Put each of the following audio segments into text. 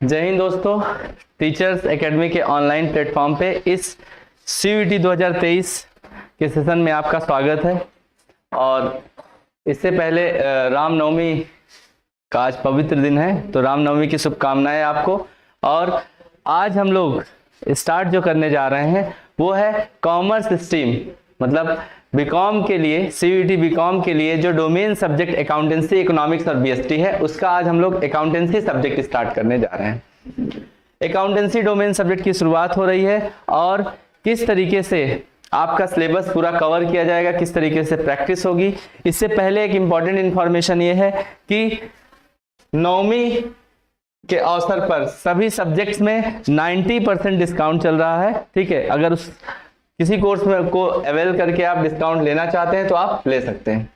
जय हिंद दोस्तों, teachers academy के ऑनलाइन प्लेटफॉर्म पे इस CUET 2023 के सेशन में आपका स्वागत है। और इससे पहले रामनवमी का आज पवित्र दिन है, तो रामनवमी की शुभकामनाएं आपको। और आज हम लोग स्टार्ट जो करने जा रहे हैं वो है कॉमर्स स्ट्रीम, मतलब बीकॉम के लिए, CUET बीकॉम के लिए जो डोमेन सब्जेक्ट अकाउंटेंसी, इकोनॉमिक्स और BST है, उसका आज हम लोग अकाउंटेंसी सब्जेक्ट स्टार्ट करने जा रहे हैं। अकाउंटेंसी डोमेन सब्जेक्ट की शुरुआत हो रही है और किस तरीके से आपका सिलेबस पूरा कवर किया जाएगा, किस तरीके से प्रैक्टिस होगी। इससे पहले एक इंपॉर्टेंट इंफॉर्मेशन ये है कि नवमी के अवसर पर सभी सब्जेक्ट्स में 90% डिस्काउंट चल रहा है। ठीक है, अगर उस किसी कोर्स में को अवेल करके आप डिस्काउंट लेना चाहते हैं तो आप ले सकते हैं।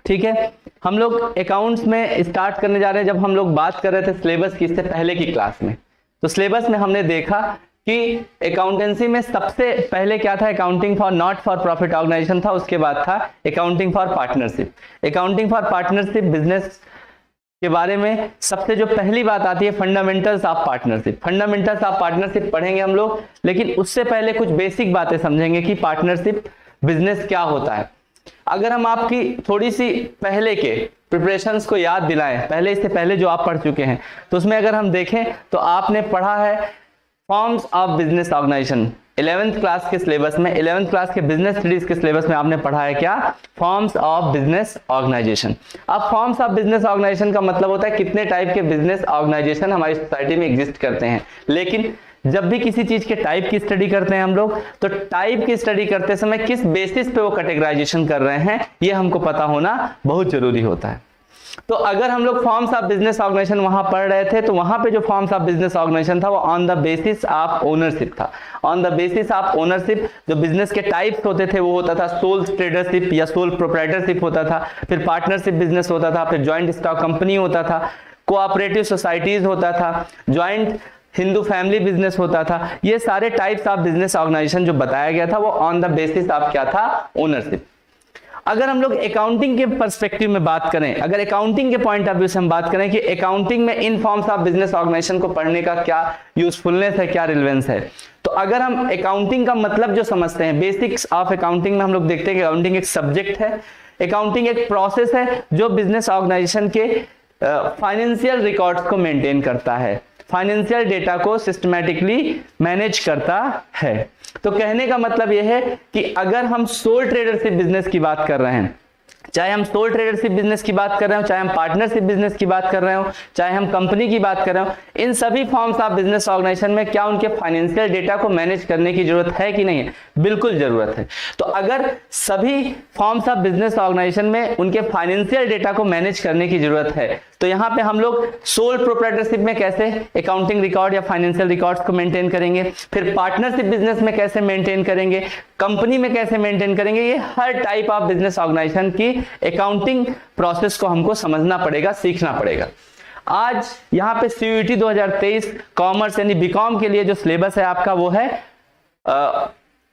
ठीक है, हम लोग अकाउंट्स में स्टार्ट करने जा रहे हैं। जब हम लोग बात कर रहे थे सिलेबस की इससे पहले की क्लास में, तो सिलेबस में हमने देखा कि अकाउंटेंसी में सबसे पहले क्या था, accounting for not for profit organisation था। उसके बाद था accounting for partnership. Accounting for partnership business के बारे में सबसे जो पहली बात आती है fundamentals of partnership. Fundamentals of partnership पढ़ेंगे हम लोग, लेकिन उससे पहले कुछ बेसिक बातें समझेंगे कि पार्टनरशिप बिजनेस क्या होता है। अगर हम आपकी थोड़ी सी पहले के प्रिपरेशंस को याद दिलाएं, पहले इससे पहले जो आप पढ़ चुके हैं, तो उसमें अगर हम देखें तो आपने पढ़ा है forms of business organisation. 11th class के सिलेबस में, 11th क्लास के बिजनेस स्टडीज के सिलेबस में आपने पढ़ा है क्या, फॉर्म्स ऑफ बिजनेस ऑर्गेनाइजेशन। अब फॉर्म्स ऑफ बिजनेस ऑर्गेनाइजेशन का मतलब होता है कितने टाइप के बिजनेस ऑर्गेनाइजेशन हमारी सोसाइटी में एग्जिस्ट करते हैं। लेकिन जब भी किसी चीज के टाइप की स्टडी करते हैं हम लोग, तो टाइप की स्टडी करते समय किस बेसिस पे वो कैटेगराइजेशन कर रहे हैं ये हमको पता होना बहुत जरूरी होता है। तो अगर हम लोग फॉर्म्स ऑफ बिजनेस ऑर्गेनाइजेशन वहां पढ़ रहे थे, तो वहां पे जो फॉर्म्स ऑफ बिजनेस ऑर्गेनाइजेशन था वो on the basis of ownership था। On the basis of ownership जो बिजनेस के टाइप्स होते थे वो होता था सोल ट्रेडरशिप या सोल प्रोप्राइटरशिप होता था, फिर पार्टनरशिप बिजनेस होता था, फिर ज्वाइंट स्टॉक कंपनी होता था, कोऑपरेटिव सोसाइटीज होता था, ज्वाइंट हिंदू फैमिली बिजनेस होता था। ये सारे टाइप्स ऑफ बिजनेस ऑर्गेनाइजेशन जो बताया गया था वो ऑन द बेसिस ऑफ क्या था, ओनरशिप। अगर हम लोग अकाउंटिंग के पर्सपेक्टिव में बात करें, अगर अकाउंटिंग के पॉइंट ऑफ व्यू से हम बात करें कि अकाउंटिंग में इन फॉर्म्स ऑफ बिजनेस ऑर्गेनाइजेशन को पढ़ने का क्या यूजफुलनेस है, क्या रिलेवेंस है, तो अगर हम अकाउंटिंग का मतलब जो समझते हैं, बेसिक्स ऑफ अकाउंटिंग में हम लोग देखते हैं कि अकाउंटिंग एक सब्जेक्ट है, अकाउंटिंग एक प्रोसेस है जो बिजनेस ऑर्गेनाइजेशन के फाइनेंशियल रिकॉर्ड्स को मेंटेन करता है, फाइनेंशियल डेटा को सिस्टमैटिकली मैनेज करता है। तो कहने का मतलब यह है कि अगर हम सोल ट्रेडरशिप बिजनेस की बात कर रहे हैं, चाहे हम सोल ट्रेडरशिप बिजनेस की बात कर रहे हो, चाहे हम पार्टनरशिप बिजनेस की बात कर रहे हो, चाहे हम कंपनी की बात कर रहे हो, इन सभी फॉर्म्स ऑफ बिजनेस ऑर्गेनाइजेशन में क्या उनके फाइनेंशियल डेटा को मैनेज करने की जरूरत है कि नहीं है? बिल्कुल जरूरत है। तो अगर सभी फॉर्म्स ऑफ बिजनेस ऑर्गेनाइजेशन में उनके फाइनेंशियल डेटा को मैनेज करने की जरूरत है, तो यहां पे हम लोग सोल प्रोप्राइटरशिप में कैसे अकाउंटिंग रिकॉर्ड या फाइनेंशियल रिकॉर्ड्स को मेंटेन करेंगे, फिर पार्टनरशिप बिजनेस में कैसे मेंटेन करेंगे, कंपनी में कैसे मेंटेन करेंगे, ये हर टाइप ऑफ बिजनेस ऑर्गेनाइजेशन की अकाउंटिंग प्रोसेस को हमको समझना पड़ेगा, सीखना पड़ेगा। आज यहाँ पे CUET 2023 कॉमर्स यानी बीकॉम के लिए जो सिलेबस है आपका वो है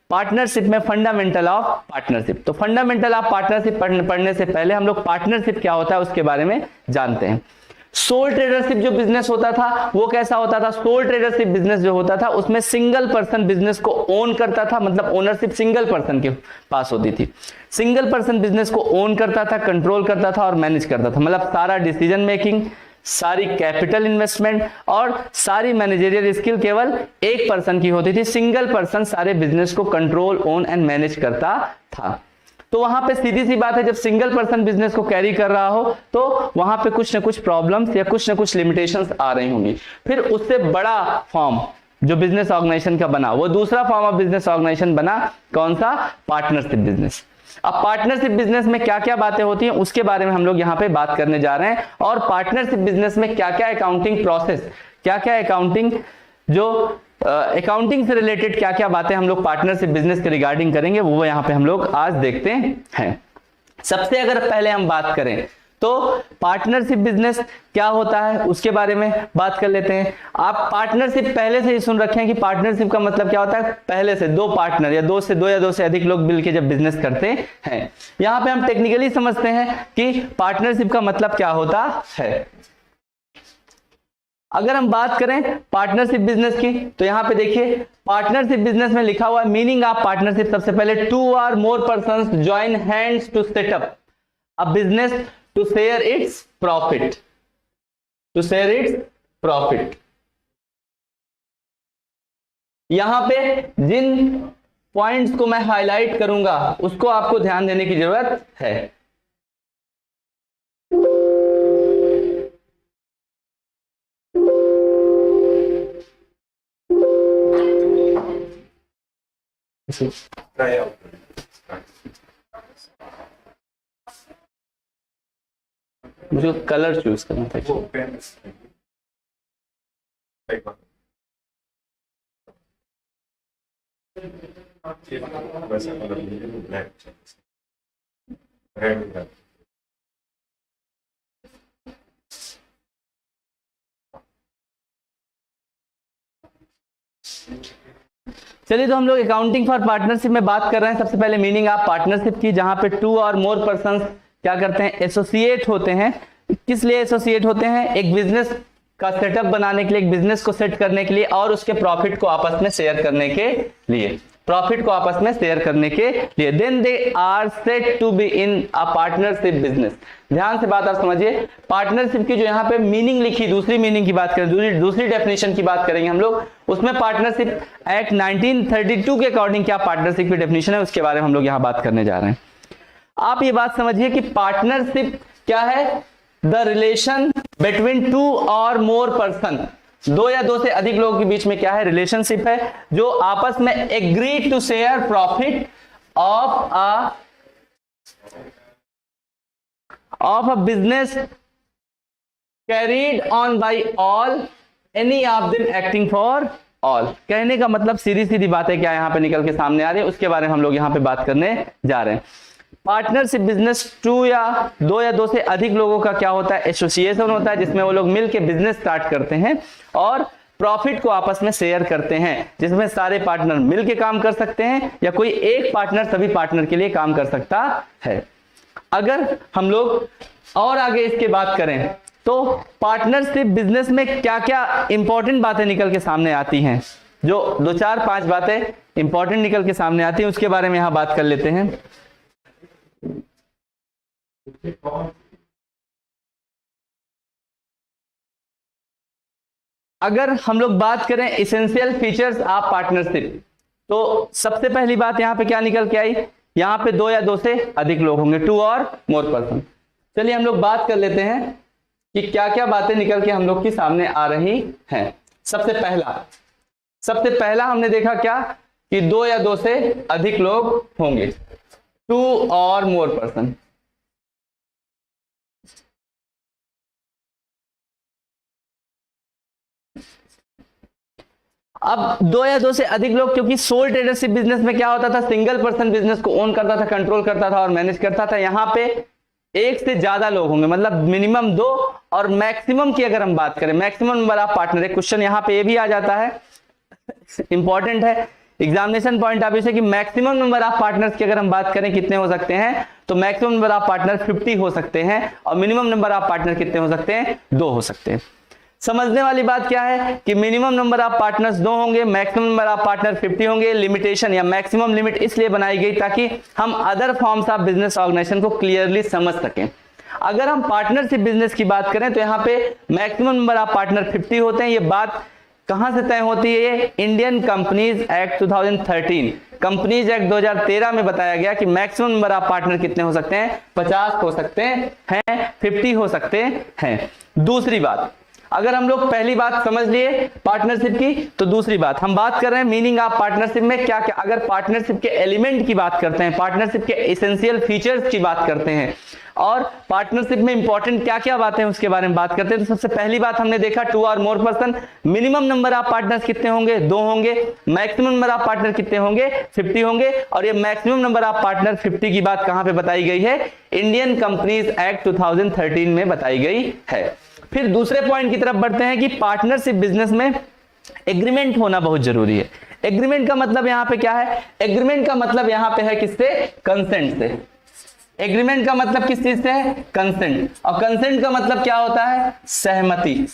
पार्टनरशिप में फंडामेंटल ऑफ पार्टनरशिप। तो फंडामेंटल ऑफ पार्टनरशिप पढ़ने से पहले हम लोग पार्टनरशिप क्या होता है उसके बारे में जानते हैं। सोल ट्रेडरशिप जो बिजनेस होता था वो कैसा होता था? सोल ट्रेडरशिप बिजनेस जो होता था उसमें सिंगल पर्सन बिजनेस को ओन करता था, मतलब ओनरशिप सिंगल पर्सन के पास होती थी। सिंगल पर्सन बिजनेस को ओन करता था, कंट्रोल करता था और मैनेज करता था, मतलब सारा डिसीजन मेकिंग, सारी कैपिटल इन्वेस्टमेंट और सारी मैनेजरियल स्किल केवल एक पर्सन की होती थी। सिंगल पर्सन सारे बिजनेस को कंट्रोल, ओन एंड मैनेज करता था। तो वहां पे सीधी सी बात है, जब सिंगल पर्सन बिजनेस को कैरी कर रहा हो तो वहां पे कुछ ना कुछ प्रॉब्लम्स या कुछ ना कुछ लिमिटेशंस आ रही होंगी। फिर उससे बड़ा फॉर्म जो बिजनेस ऑर्गेनाइजेशन का बना, वो दूसरा फॉर्म ऑफ बिजनेस ऑर्गेनाइजेशन बना, कौन सा? Partnership business. अब पार्टनरशिप बिजनेस में क्या क्या बातें होती हैं उसके बारे में हम लोग यहाँ पे बात करने जा रहे हैं, और पार्टनरशिप बिजनेस में क्या क्या अकाउंटिंग प्रोसेस, क्या क्या अकाउंटिंग जो अकाउंटिंग से रिलेटेड क्या क्या बातें हम लोग पार्टनरशिप बिजनेस के रिगार्डिंग करेंगे, वो यहाँ पे हम लोग आज देखते हैं। सबसे अगर पहले हम बात करें तो पार्टनरशिप बिजनेस क्या होता है उसके बारे में बात कर लेते हैं। आप पार्टनरशिप पहले से ही सुन रखे हैं कि पार्टनरशिप का मतलब क्या होता है, पहले से दो पार्टनर या दो से अधिक लोग मिलकर जब बिजनेस करते हैं। यहां पे हम टेक्निकली समझते हैं कि पार्टनरशिप का मतलब क्या होता है। अगर हम बात करें पार्टनरशिप बिजनेस की तो यहां पे देखिए पार्टनरशिप बिजनेस में लिखा हुआ है मीनिंग ऑफ पार्टनरशिप, सबसे पहले 2 or more persons join hands to set up a business to share its profit, to share its profit। यहां पे जिन पॉइंट्स को मैं हाईलाइट करूंगा उसको आपको ध्यान देने की जरूरत है। मुझे कलर चूज करना था। चलिए तो हम लोग अकाउंटिंग फॉर पार्टनरशिप में बात कर रहे हैं। सबसे पहले मीनिंग ऑफ पार्टनरशिप की, जहां पे 2 or more पर्सन्स क्या करते हैं, एसोसिएट होते हैं। किस लिए एसोसिएट होते हैं, एक बिजनेस का सेटअप बनाने के लिए, एक बिजनेस को सेट करने के लिए और उसके प्रॉफिट को आपस में शेयर करने के लिए, then they are set to be in a partnership business. ध्यान से बात आप समझिए, पार्टनरशिप की जो यहाँ पे मीनिंग लिखी, दूसरी मीनिंग की बात करें, दूसरी डेफिनेशन की बात करेंगे हम लोग, उसमें पार्टनरशिप एक्ट 1932 के अकॉर्डिंग क्या पार्टनरशिप की डेफिनेशन है उसके बारे में हम लोग यहाँ बात करने जा रहे हैं। आप ये बात समझिए कि पार्टनरशिप क्या है, the relation between 2 or more person, 2 या 2 से अधिक लोगों के बीच में क्या है, रिलेशनशिप है, जो आपस में agree to share profit of a business carried on by all, any of them acting for all. कहने का मतलब सीधी सीधी बातें क्या यहाँ पे निकल के सामने आ रही है उसके बारे में हम लोग यहाँ पे बात करने जा रहे हैं। पार्टनरशिप बिजनेस 2 या 2 से अधिक लोगों का क्या होता है, एसोसिएशन होता है, जिसमें वो लोग मिलके बिजनेस स्टार्ट करते हैं और प्रॉफिट को आपस में शेयर करते हैं, जिसमें सारे पार्टनर मिलके काम कर सकते हैं या कोई एक पार्टनर सभी पार्टनर के लिए काम कर सकता है। अगर हम लोग और आगे इसके बात करें तो पार्टनरशिप बिजनेस में क्या क्या इंपॉर्टेंट बातें निकल के सामने आती हैं, जो 2 4 5 बातें इंपॉर्टेंट निकल के सामने आती हैं उसके बारे में यहां बात कर लेते हैं। अगर हम लोग बात करें एसेंशियल फीचर्स ऑफ पार्टनरशिप, तो सबसे पहली बात यहां पे क्या निकल के आई, यहां पे 2 या 2 से अधिक लोग होंगे, 2 or more पर्सन। चलिए हम लोग बात कर लेते हैं कि क्या क्या बातें निकल के हम लोग की सामने आ रही हैं। सबसे पहला हमने देखा क्या कि 2 या 2 से अधिक लोग होंगे, 2 or more पर्सन। अब 2 या 2 से अधिक लोग, क्योंकि सोल ट्रेडरशिप बिजनेस में क्या होता था, सिंगल पर्सन बिजनेस को ओन करता था, कंट्रोल करता था और मैनेज करता था। यहां पे 1 से ज्यादा लोग होंगे, मतलब मिनिमम 2 और मैक्सिमम की अगर हम बात करें, मैक्सिमम नंबर ऑफ पार्टनर। एक क्वेश्चन यहां पे ये भी आ जाता है, इंपॉर्टेंट है एग्जामिनेशन पॉइंट ऑफ व्यू से, कि मैक्सिमम नंबर ऑफ पार्टनर्स की अगर हम बात करें कितने हो सकते हैं, तो मैक्सिमम नंबर ऑफ पार्टनर 50 हो सकते हैं और मिनिमम नंबर ऑफ पार्टनर कितने हो सकते हैं, 2 हो सकते हैं। समझने वाली बात क्या है कि मिनिमम नंबर ऑफ पार्टनर्स 2 होंगे, मैक्सिमम नंबर ऑफ पार्टनर 50 होंगे। लिमिटेशन या मैक्सिमम लिमिट इसलिए बनाई गई ताकि हम other forms of business organisation को क्लियरली समझ सकें। अगर हम पार्टनरशिप बिजनेस की बात करें तो यहाँ पे मैक्सिमम नंबर ऑफ पार्टनर 50 होते हैं। ये बात कहां से तय होती है, Indian companies act 2013, companies act 2013 में बताया गया कि मैक्सिमम नंबर ऑफ पार्टनर कितने हो सकते हैं, 50 हो सकते हैं, 50 हो सकते हैं। दूसरी बात, अगर हम लोग पहली बात समझ लिए पार्टनरशिप की, तो दूसरी बात हम बात कर रहे हैं मीनिंग ऑफ पार्टनरशिप में क्या क्या, अगर पार्टनरशिप के एलिमेंट की बात करते हैं, पार्टनरशिप के एसेंशियल फीचर्स की बात करते हैं और पार्टनरशिप में इंपॉर्टेंट क्या क्या बातें हैं उसके बारे में बात करते हैं, तो सबसे पहली बात हमने देखा 2 और more person, minimum number of partners कितने होंगे, 2 होंगे, मैक्सिमम नंबर ऑफ पार्टनर कितने होंगे, 50 होंगे, और ये मैक्सिमम नंबर ऑफ पार्टनर 50 की बात कहां पे बताई गई है, इंडियन कंपनीज एक्ट 2013 में बताई गई है। फिर दूसरे पॉइंट की तरफ बढ़ते हैं कि पार्टनरशिप बिजनेस में एग्रीमेंट होना बहुत जरूरी है। एग्रीमेंट का मतलब यहां पे क्या है, एग्रीमेंट का मतलब यहां पे है किससे, कंसेंट से। एग्रीमेंट का मतलब किस चीज से है, कंसेंट, और कंसेंट का मतलब क्या होता है, सहमति।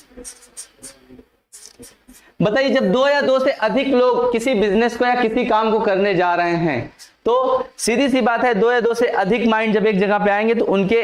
बताइए जब 2 या 2 से अधिक लोग किसी बिजनेस को या किसी काम को करने जा रहे हैं, तो सीधी सी बात है 2 या 2 से अधिक माइंड जब एक जगह पे आएंगे तो उनके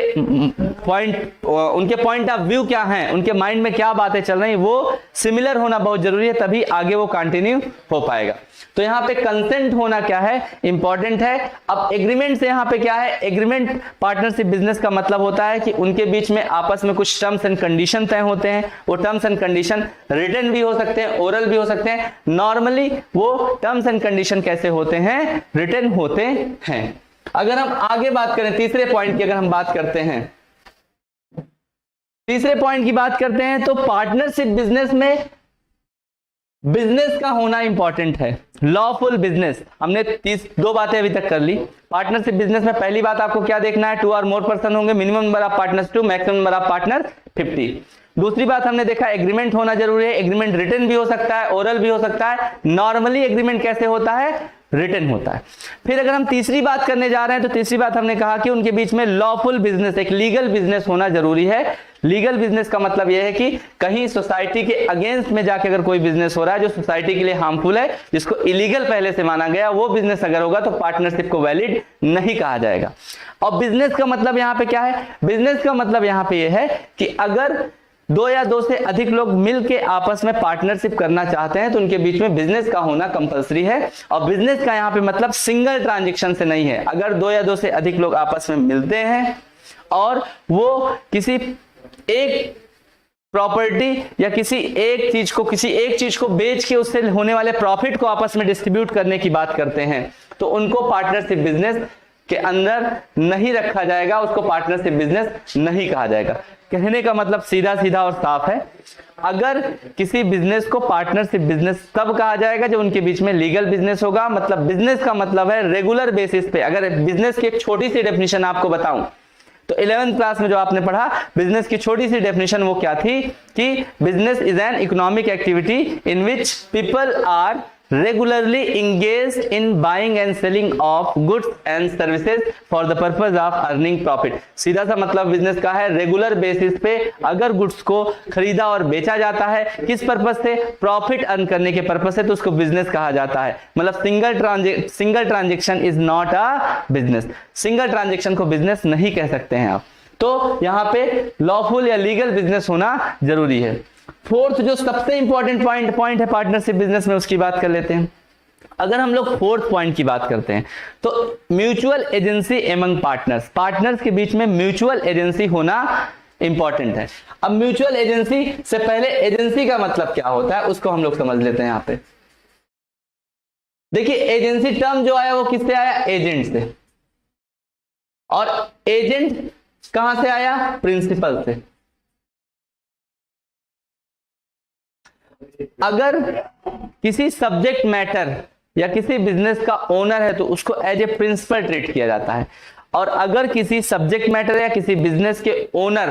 पॉइंट ऑफ व्यू क्या हैं, उनके माइंड में क्या बातें चल रही हैं, वो सिमिलर होना बहुत जरूरी है, तभी आगे वो कंटिन्यू हो पाएगा। तो यहाँ पे कंसेंट होना क्या है, इंपॉर्टेंट है। अब एग्रीमेंट से यहाँ पे क्या है, एग्रीमेंट पार्टनरशिप बिजनेस का मतलब होता है कि उनके बीच में आपस में कुछ टर्म्स एंड कंडीशन तय होते हैं। वो टर्म्स एंड कंडीशन रिटन भी हो सकते हैं, ओरल भी हो सकते हैं। नॉर्मली वो टर्म्स एंड कंडीशन कैसे होते हैं, रिटन होते हैं। अगर हम आगे बात करें तीसरे पॉइंट की, अगर हम बात करते हैं तीसरे पॉइंट की बात करते हैं, तो पार्टनरशिप बिजनेस में बिजनेस का होना इंपॉर्टेंट है। लॉफुल बिजनेस, हमने 2 बातें अभी तक कर ली। पार्टनरशिप बिजनेस में पहली बात आपको क्या देखना है, 2 और मोर पर्सन होंगे, minimum number of partners 2, maximum number of partner 50। दूसरी बात हमने देखा एग्रीमेंट होना जरूरी है। एग्रीमेंट रिटन भी हो सकता है, ओरल भी हो सकता है। नॉर्मली एग्रीमेंट कैसे होता है, रिटन होता है। फिर अगर हम तीसरी बात करने जा रहे हैं, तो तीसरी बात हमने कहा कि उनके बीच में लॉफुल बिजनेस, एक लीगल बिजनेस होना जरूरी है। लीगल बिजनेस का मतलब यह है कि कहीं सोसाइटी के अगेंस्ट में जाके अगर कोई बिजनेस हो रहा है जो सोसाइटी के लिए हार्मफुल है, जिसको इलीगल पहले से माना गया, वो बिजनेस अगर होगा तो पार्टनरशिप को वैलिड नहीं कहा जाएगा। और बिजनेस का मतलब यहां पे क्या है, बिजनेस का मतलब यहां पे यह है कि अगर 2 या 2 से अधिक लोग मिलके आपस में पार्टनरशिप करना चाहते हैं तो उनके बीच में बिजनेस का होना कंपलसरी है। और बिजनेस का यहां पे मतलब सिंगल ट्रांजैक्शन से नहीं है। अगर 2 या 2 से अधिक लोग आपस में मिलते हैं और वो किसी एक प्रॉपर्टी या किसी एक चीज को बेच के उससे होने वाले प्रॉफिट को आपस में डिस्ट्रीब्यूट करने की बात करते हैं, तो उनको पार्टनरशिप बिजनेस के अंदर नहीं रखा जाएगा, उसको पार्टनरशिप बिजनेस नहीं कहा जाएगा। कहने का मतलब सीधा सीधा और साफ है, अगर किसी बिजनेस को पार्टनरशिप बिजनेस तब कहा जाएगा जब उनके बीच में लीगल बिजनेस होगा। मतलब बिजनेस का मतलब है रेगुलर बेसिस पे। अगर बिजनेस की एक छोटी सी डेफिनेशन आपको बताऊं तो 11th क्लास में जो आपने पढ़ा बिजनेस की छोटी सी डेफिनेशन वो क्या थी कि business is an economic activity in which people are regularly engaged in buying and selling of goods and services for the purpose of earning profit। सीधा सा मतलब बिजनेस का है रेगुलर बेसिस पे अगर गुड्स को खरीदा और बेचा जाता है, किस पर्पस से, प्रॉफिट अर्न करने के पर्पस से, तो उसको बिजनेस कहा जाता है। मतलब single transaction is not a business. Single transaction को बिजनेस नहीं कह सकते हैं आप। तो यहां पे लॉफुल या लीगल बिजनेस होना जरूरी है। फोर्थ जो सबसे इंपॉर्टेंट पॉइंट है पार्टनरशिप बिजनेस में, उसकी बात कर लेते हैं। अगर हम लोग फोर्थ पॉइंट की बात करते हैं तो म्यूचुअल एजेंसी एमंग पार्टनर्स के बीच में म्यूचुअल एजेंसी होना इंपॉर्टेंट है। अब म्यूचुअल एजेंसी से पहले एजेंसी का मतलब क्या होता है उसको हम लोग समझ लेते हैं। यहां पे देखिए एजेंसी टर्म जो आया वो किससे आया, एजेंट से। और एजेंट कहां से आया, प्रिंसिपल से। अगर किसी सब्जेक्ट मैटर या किसी बिजनेस का ओनर है तो उसको एज ए प्रिंसिपल ट्रीट किया जाता है। और अगर किसी सब्जेक्ट मैटर या किसी बिजनेस के ओनर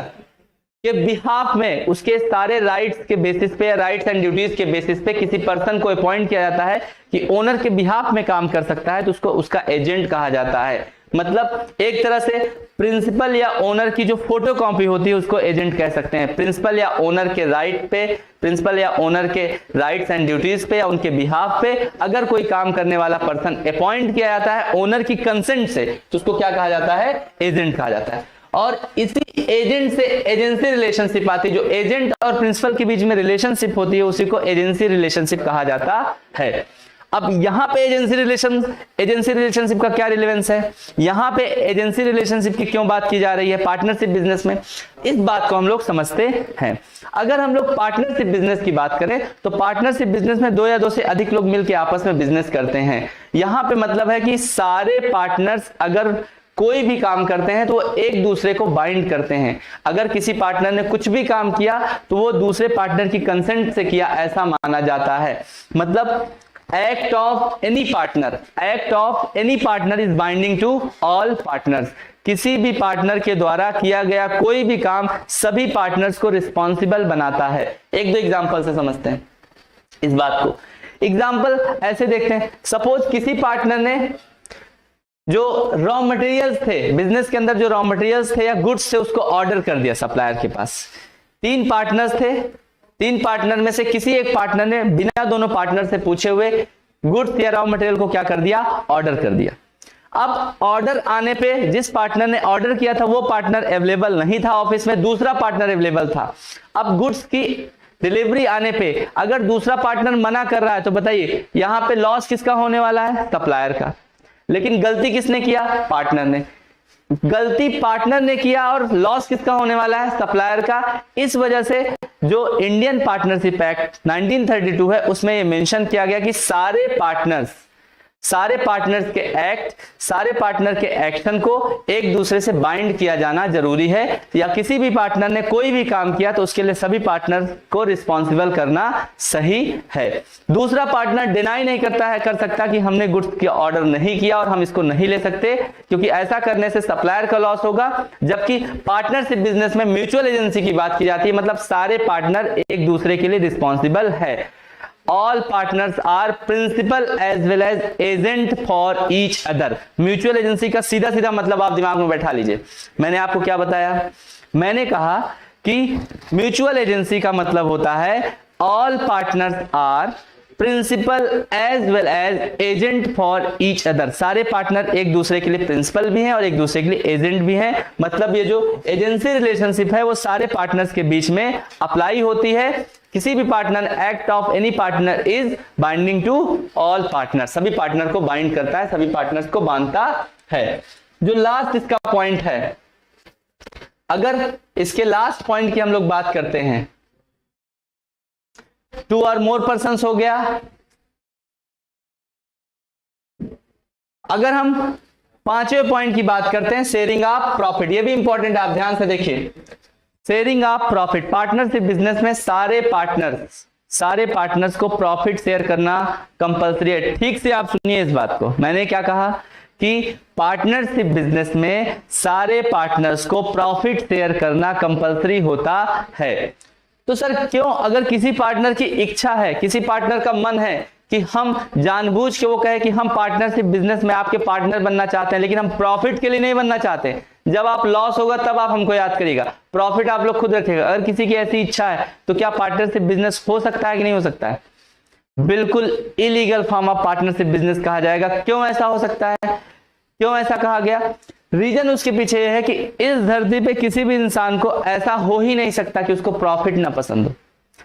के बिहाफ में उसके सारे राइट्स के बेसिस पे या राइट्स एंड ड्यूटीज के बेसिस पे किसी पर्सन को अपॉइंट किया जाता है कि ओनर के बिहाफ में काम कर सकता है, तो उसको उसका एजेंट कहा जाता है। मतलब एक तरह से प्रिंसिपल या ओनर की जो फोटो कॉपी होती है उसको एजेंट कह सकते हैं। प्रिंसिपल या ओनर के राइट पे, प्रिंसिपल या ओनर के राइट्स एंड ड्यूटीज पे या उनके बिहाफ पे अगर कोई काम करने वाला पर्सन अपॉइंट किया जाता है ओनर की कंसेंट से, तो उसको क्या कहा जाता है, एजेंट कहा जाता है। और इसी एजेंट से एजेंसी रिलेशनशिप आती है। जो एजेंट और प्रिंसिपल के बीच में रिलेशनशिप होती है उसी को एजेंसी रिलेशनशिप कहा जाता है। अब यहाँ पे एजेंसी रिलेशनशिप का क्या रिलेवेंस है, यहाँ पे एजेंसी रिलेशनशिप की क्यों बात की जा रही है पार्टनरशिप बिजनेस में, इस बात को हम लोग समझते हैं। अगर हम लोग पार्टनरशिप बिजनेस की बात करें तो पार्टनरशिप बिजनेस में 2 या 2 से अधिक लोग मिलकर आपस में बिजनेस करते हैं। यहाँ पे मतलब है कि सारे पार्टनर्स अगर कोई भी काम करते हैं तो वो एक दूसरे को बाइंड करते हैं। अगर किसी पार्टनर ने कुछ भी काम किया तो वो दूसरे पार्टनर की कंसेंट से किया, ऐसा माना जाता है। मतलब act of any partner is binding to all partners. किसी भी पार्टनर के द्वारा किया गया कोई भी काम सभी पार्टनर्स को रिस्पॉन्सिबल बनाता है। 1-2 एग्जांपल से समझते हैं इस बात को। एग्जांपल ऐसे देखते हैं, सपोज किसी पार्टनर ने जो रॉ मटेरियल्स थे, बिजनेस के अंदर जो रॉ मटेरियल्स थे या गुड्स थे, उसको ऑर्डर कर दिया सप्लायर के पास। 3 पार्टनर्स थे, 3 पार्टनर में से किसी एक पार्टनर ने बिना दोनों पार्टनर से पूछे हुए गुड्स या रॉ मटेरियल को क्या कर दिया, ऑर्डर कर दिया। अब ऑर्डर आने पे जिस पार्टनर ने ऑर्डर किया था वो पार्टनर अवेलेबल नहीं था ऑफिस में, दूसरा पार्टनर अवेलेबल था। अब गुड्स की डिलीवरी आने पे अगर दूसरा पार्टनर मना कर रहा है तो बताइए यहां पे लॉस किसका होने वाला है, सप्लायर का। लेकिन गलती किसने किया, पार्टनर ने। गलती पार्टनर ने किया और लॉस किसका होने वाला है, सप्लायर का। इस वजह से जो इंडियन पार्टनरशिप एक्ट 1932 है उसमें यह मेंशन किया गया कि सारे पार्टनर्स के एक्ट, सारे पार्टनर के एक्शन को एक दूसरे से बाइंड किया जाना जरूरी है। या किसी भी पार्टनर ने कोई भी काम किया तो उसके लिए सभी पार्टनर को रिस्पॉन्सिबल करना सही है। दूसरा पार्टनर डिनाई नहीं कर सकता कि हमने गुड्स की ऑर्डर नहीं किया और हम इसको नहीं ले सकते, क्योंकि ऐसा करने से सप्लायर का लॉस होगा। जबकि पार्टनरशिप बिजनेस में म्यूचुअल एजेंसी की बात की जाती है, मतलब सारे पार्टनर एक दूसरे के लिए रिस्पॉन्सिबल है। All partners are principal as well as agent for each other। Mutual agency का सीधा सीधा मतलब आप दिमाग में बैठा लीजिए। मैंने आपको क्या बताया, मैंने कहा कि म्यूचुअल एजेंसी का मतलब होता है all partners are principal as well as agent for each other. सारे पार्टनर एक दूसरे के लिए प्रिंसिपल भी हैं और एक दूसरे के लिए एजेंट भी हैं। मतलब ये जो एजेंसी रिलेशनशिप है वो सारे पार्टनर्स के बीच में अप्लाई होती है। किसी भी partner, act of any partner is binding to all partner. सभी पार्टनर को बाइंड करता है, सभी पार्टनर्स को बांधता है। जो लास्ट इसका पॉइंट है, अगर इसके लास्ट पॉइंट की हम लोग बात करते हैं, 2 और मोर पर्सन्स हो गया। अगर हम 5वें पॉइंट की बात करते हैं, शेयरिंग ऑफ प्रॉफिट। ये भी इंपॉर्टेंट, आप ध्यान से देखिए। Sharing of profit, partnership business में सारे पार्टनर्स को प्रॉफिट शेयर करना कंपलसरी है। ठीक से आप सुनिए इस बात को। मैंने क्या कहा कि पार्टनरशिप बिजनेस में सारे पार्टनर्स को प्रॉफिट शेयर करना कंपलसरी होता है। तो सर क्यों? अगर किसी पार्टनर की इच्छा है, किसी पार्टनर का मन है कि हम जानबूझ के वो कहे कि हम पार्टनरशिप बिजनेस में आपके पार्टनर बनना चाहते हैं, लेकिन हम प्रॉफिट के लिए नहीं बनना चाहते, जब आप लॉस होगा तब आप हमको याद करिएगा, प्रॉफिट आप लोग खुद रखिएगा। अगर किसी की ऐसी इच्छा है तो क्या पार्टनरशिप बिजनेस हो सकता है कि नहीं हो सकता है? बिल्कुल illegal form of partnership business कहा जाएगा। क्यों ऐसा हो सकता है? क्यों ऐसा कहा गया? रीजन उसके पीछे यह है कि इस धरती पे किसी भी इंसान को ऐसा हो ही नहीं सकता कि उसको प्रॉफिट ना पसंद हो।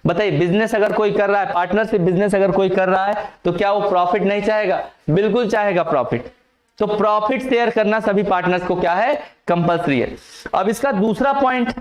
बताइए, बिजनेस अगर कोई कर रहा है, पार्टनरशिप बिजनेस अगर कोई कर रहा है, तो क्या वो प्रॉफिट नहीं चाहेगा? बिल्कुल चाहेगा प्रॉफिट। तो प्रॉफिट शेयर करना सभी पार्टनर्स को क्या है? कंपलसरी है। अब इसका दूसरा पॉइंट,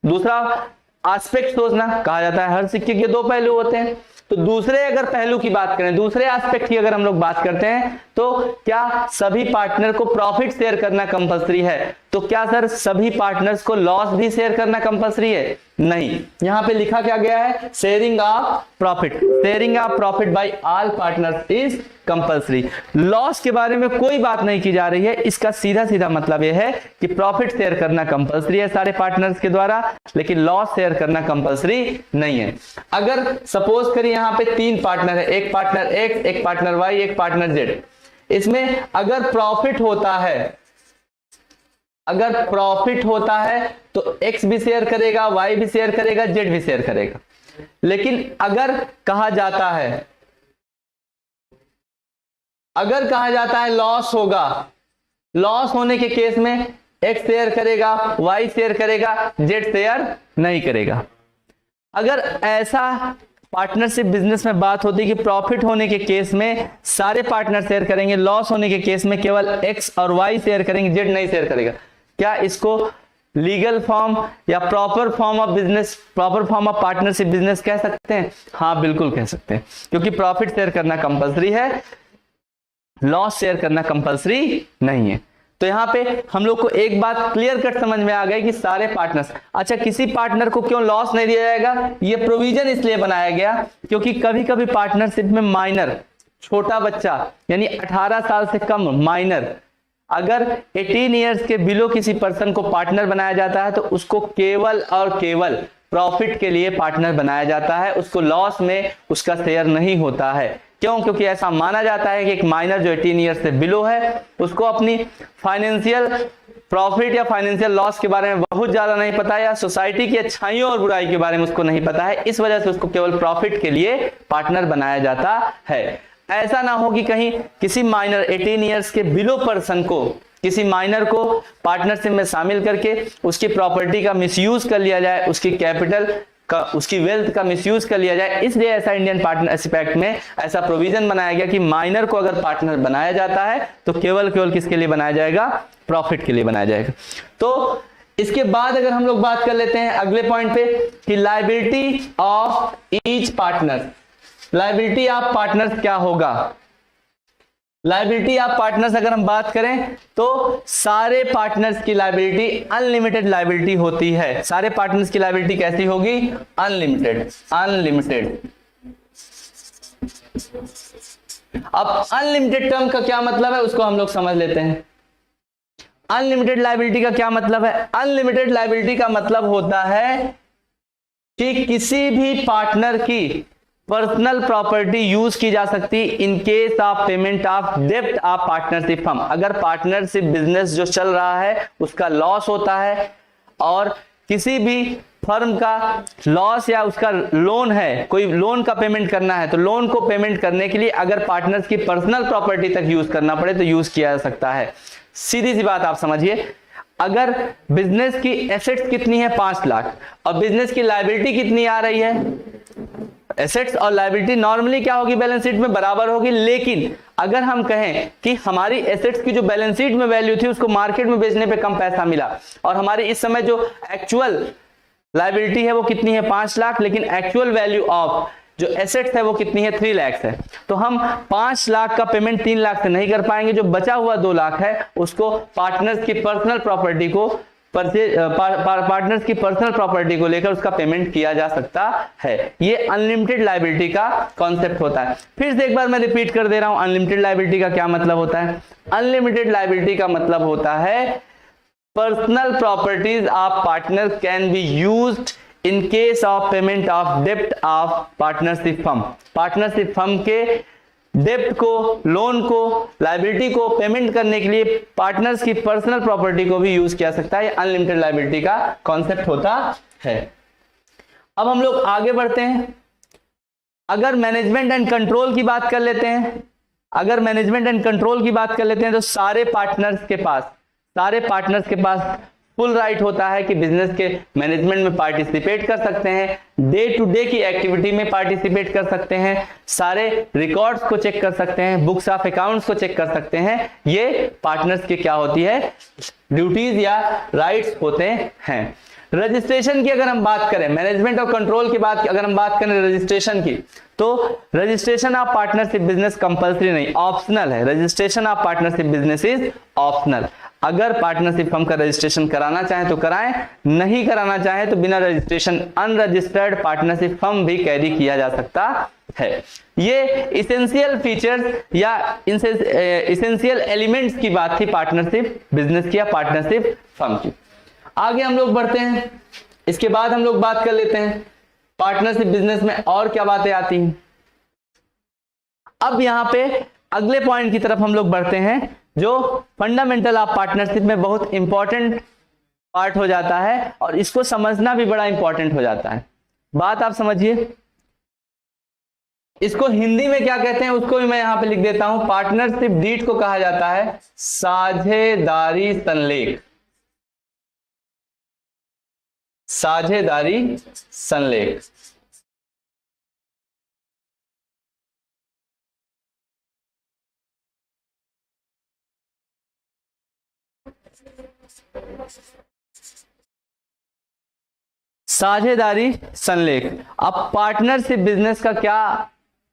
दूसरा एस्पेक्ट सोचना, कहा जाता है हर सिक्के के 2 पहलू होते हैं। तो दूसरे अगर पहलू की बात करें, दूसरे एस्पेक्ट की अगर हम लोग बात करते हैं, तो क्या सभी पार्टनर को प्रॉफिट शेयर करना कंपलसरी है? तो क्या सर सभी पार्टनर्स को लॉस भी शेयर करना कंपलसरी है? नहीं। यहां पे लिखा क्या गया है? Sharing of profit. Sharing of profit by all partners is compulsory. Loss के बारे में कोई बात नहीं की जा रही है। इसका सीधा सीधा मतलब यह है कि प्रॉफिट शेयर करना कंपलसरी है सारे पार्टनर्स के द्वारा, लेकिन लॉस शेयर करना कंपलसरी नहीं है। अगर सपोज करिए यहां पे 3 पार्टनर है, एक पार्टनर एक्स, एक पार्टनर वाई, एक पार्टनर जेड। इसमें अगर प्रॉफिट होता है, अगर प्रॉफिट होता है तो एक्स भी शेयर करेगा, वाई भी शेयर करेगा, जेड भी शेयर करेगा। लेकिन अगर कहा जाता है, अगर कहा जाता है लॉस होगा, लॉस होने के केस में एक्स शेयर करेगा, वाई शेयर करेगा, जेड शेयर नहीं करेगा। अगर ऐसा पार्टनरशिप बिजनेस में बात होती है कि प्रॉफिट होने के केस में सारे पार्टनर शेयर करेंगे, लॉस होने के केस में केवल एक्स और वाई शेयर करेंगे, जेड नहीं शेयर करेगा। क्या इसको लीगल फॉर्म या proper form of business, proper form of partnership business कह सकते हैं? हाँ बिल्कुल कह सकते हैं, क्योंकि प्रॉफिट शेयर करना कंपलसरी है, लॉस शेयर करना कंपलसरी नहीं है। तो यहां पे हम लोग को एक बात क्लियर कट समझ में आ गई कि सारे पार्टनर्स, अच्छा किसी पार्टनर को क्यों लॉस नहीं दिया जाएगा? ये प्रोविजन इसलिए बनाया गया क्योंकि कभी कभी पार्टनरशिप में माइनर, छोटा बच्चा यानी 18 साल से कम माइनर, अगर 18 इयर्स के बिलो किसी पर्सन को पार्टनर बनाया जाता है तो उसको केवल और केवल प्रॉफिट के लिए पार्टनर बनाया जाता है, उसको लॉस में उसका शेयर नहीं होता है। क्यों? क्योंकि ऐसा माना जाता है कि एक माइनर जो 18 ईयर्स से बिलो है उसको अपनी फाइनेंशियल प्रॉफिट या फाइनेंशियल लॉस के बारे में बहुत ज्यादा नहीं पता है, या सोसाइटी की अच्छाइयों और बुराई के बारे में उसको नहीं पता है, इस वजह से उसको केवल प्रॉफिट के लिए पार्टनर बनाया जाता है। ऐसा ना हो कि कहीं किसी माइनर 18 ईयर्स के बिलो पर्सन को, किसी माइनर को पार्टनरशिप में शामिल करके उसकी प्रॉपर्टी का मिसयूज कर लिया जाए, उसकी कैपिटल का, उसकी वेल्थ का मिसयूज कर लिया जाए। इसलिए ऐसा इंडियन पार्टनरशिप एक्ट में ऐसा प्रोविजन बनाया गया कि माइनर को अगर पार्टनर बनाया जाता है तो केवल केवल किसके लिए बनाया जाएगा? प्रॉफिट के लिए बनाया जाएगा। तो इसके बाद अगर हम लोग बात कर लेते हैं अगले पॉइंट पे कि liability of each partner, liability of partners क्या होगा? लायबिलिटी ऑफ पार्टनर्स अगर हम बात करें तो सारे पार्टनर्स की लायबिलिटी अनलिमिटेड लायबिलिटी होती है। सारे पार्टनर्स की लायबिलिटी कैसी होगी? Unlimited, unlimited. अब अनलिमिटेड टर्म का क्या मतलब है उसको हम लोग समझ लेते हैं। अनलिमिटेड लायबिलिटी का क्या मतलब है? अनलिमिटेड लायबिलिटी का मतलब होता है कि किसी भी पार्टनर की पर्सनल प्रॉपर्टी यूज की जा सकती इन केस ऑफ पेमेंट ऑफ डेब्ट ऑफ पार्टनरशिप फर्म। अगर पार्टनरशिप बिजनेस जो चल रहा है उसका लॉस होता है और किसी भी फर्म का लॉस या उसका लोन है, कोई लोन का पेमेंट करना है, तो लोन को पेमेंट करने के लिए अगर पार्टनर्स की पर्सनल प्रॉपर्टी तक यूज करना पड़े तो यूज किया जा सकता है। सीधी सी बात आप समझिए, अगर बिजनेस की एसेट्स कितनी है? 5 लाख, और बिजनेस की लायबिलिटी कितनी आ रही है? एसेट्स और लायबिलिटी नॉर्मली क्या होगी? बैलेंस शीट में बराबर होगी। लेकिन अगर हम कहें कि हमारी एसेट्स की जो बैलेंस शीट में वैल्यू थी उसको मार्केट में बेचने पे कम पैसा मिला, और हमारी इस समय जो एक्चुअल लायबिलिटी है वो कितनी है? 5 लाख, लेकिन एक्चुअल वैल्यू ऑफ जो एसेट्स है वो कितनी है? 3 लाख है। तो हम 5 लाख का पेमेंट 3 लाख से नहीं कर पाएंगे। जो बचा हुआ 2 लाख है उसको पार्टनर्स की पर्सनल प्रॉपर्टी को पार्टनर्स की पर्सनल प्रॉपर्टी को लेकर उसका पेमेंट किया जा सकता है। ये अनलिमिटेड लायबिलिटी का कॉन्सेप्ट होता है। फिर से एक बार मैं रिपीट कर दे रहा हूं, अनलिमिटेड लायबिलिटी का क्या मतलब होता है? अनलिमिटेड लायबिलिटी का मतलब होता है personal properties of partner can be used in case of payment of डेब्ट of partnership firm. Partnership firm के डेब्ट को, लोन को, लायबिलिटी को पेमेंट करने के लिए पार्टनर्स की पर्सनल प्रॉपर्टी को भी यूज किया सकता है। अनलिमिटेड लायबिलिटी का कॉन्सेप्ट होता है। अब हम लोग आगे बढ़ते हैं। अगर मैनेजमेंट एंड कंट्रोल की बात कर लेते हैं, अगर मैनेजमेंट एंड कंट्रोल की बात कर लेते हैं तो सारे पार्टनर्स के पास फुल राइट होता है कि बिजनेस के मैनेजमेंट में पार्टिसिपेट कर सकते हैं, डे टू डे की एक्टिविटी में पार्टिसिपेट कर सकते हैं, सारे रिकॉर्ड्स को चेक कर सकते हैं, बुक्स ऑफ अकाउंट्स को चेक कर सकते हैं। ये पार्टनर्स की क्या होती है? ड्यूटीज या राइट्स होते हैं। रजिस्ट्रेशन की अगर हम बात करें, मैनेजमेंट और कंट्रोल की बात अगर हम बात करें रजिस्ट्रेशन की, तो registration of partnership business compulsory नहीं, ऑप्शनल है। Registration of partnership business is optional. अगर पार्टनरशिप फर्म का रजिस्ट्रेशन कराना चाहे तो कराएं, नहीं कराना चाहे तो बिना रजिस्ट्रेशन अनरजिस्टर्ड पार्टनरशिप फर्म भी कैरी किया जा सकता है। ये इसेंशियल फीचर्स या इसेंशियल एलिमेंट्स की बात थी पार्टनरशिप बिजनेस की या पार्टनरशिप फर्म की। आगे हम लोग बढ़ते हैं। इसके बाद हम लोग बात कर लेते हैं पार्टनरशिप बिजनेस में और क्या बातें आती हैं। अब यहां पे अगले पॉइंट की तरफ हम लोग बढ़ते हैं जो फंडामेंटल ऑफ पार्टनरशिप में बहुत इंपॉर्टेंट पार्ट हो जाता है और इसको समझना भी बड़ा इंपॉर्टेंट हो जाता है। बात आप समझिए, इसको हिंदी में क्या कहते हैं उसको भी मैं यहां पे लिख देता हूं। पार्टनरशिप डीड को कहा जाता है साझेदारी संलेख। साझेदारी संलेख साझेदारी संलेख। अब पार्टनरशिप बिजनेस का क्या,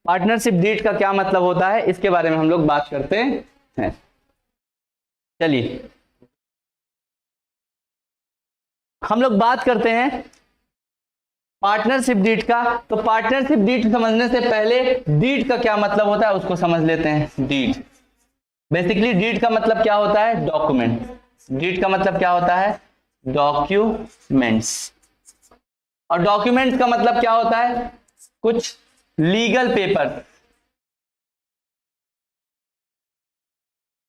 पार्टनरशिप डीड का क्या मतलब होता है, इसके बारे में हम लोग बात करते हैं। चलिए हम लोग बात करते हैं पार्टनरशिप डीड का। तो पार्टनरशिप डीड समझने से पहले डीड का क्या मतलब होता है उसको समझ लेते हैं। डीड, बेसिकली डीड का मतलब क्या होता है, डॉक्यूमेंट। डीड का मतलब क्या होता है, डॉक्यूमेंट्स। और डॉक्यूमेंट्स का मतलब क्या होता है, कुछ लीगल पेपर,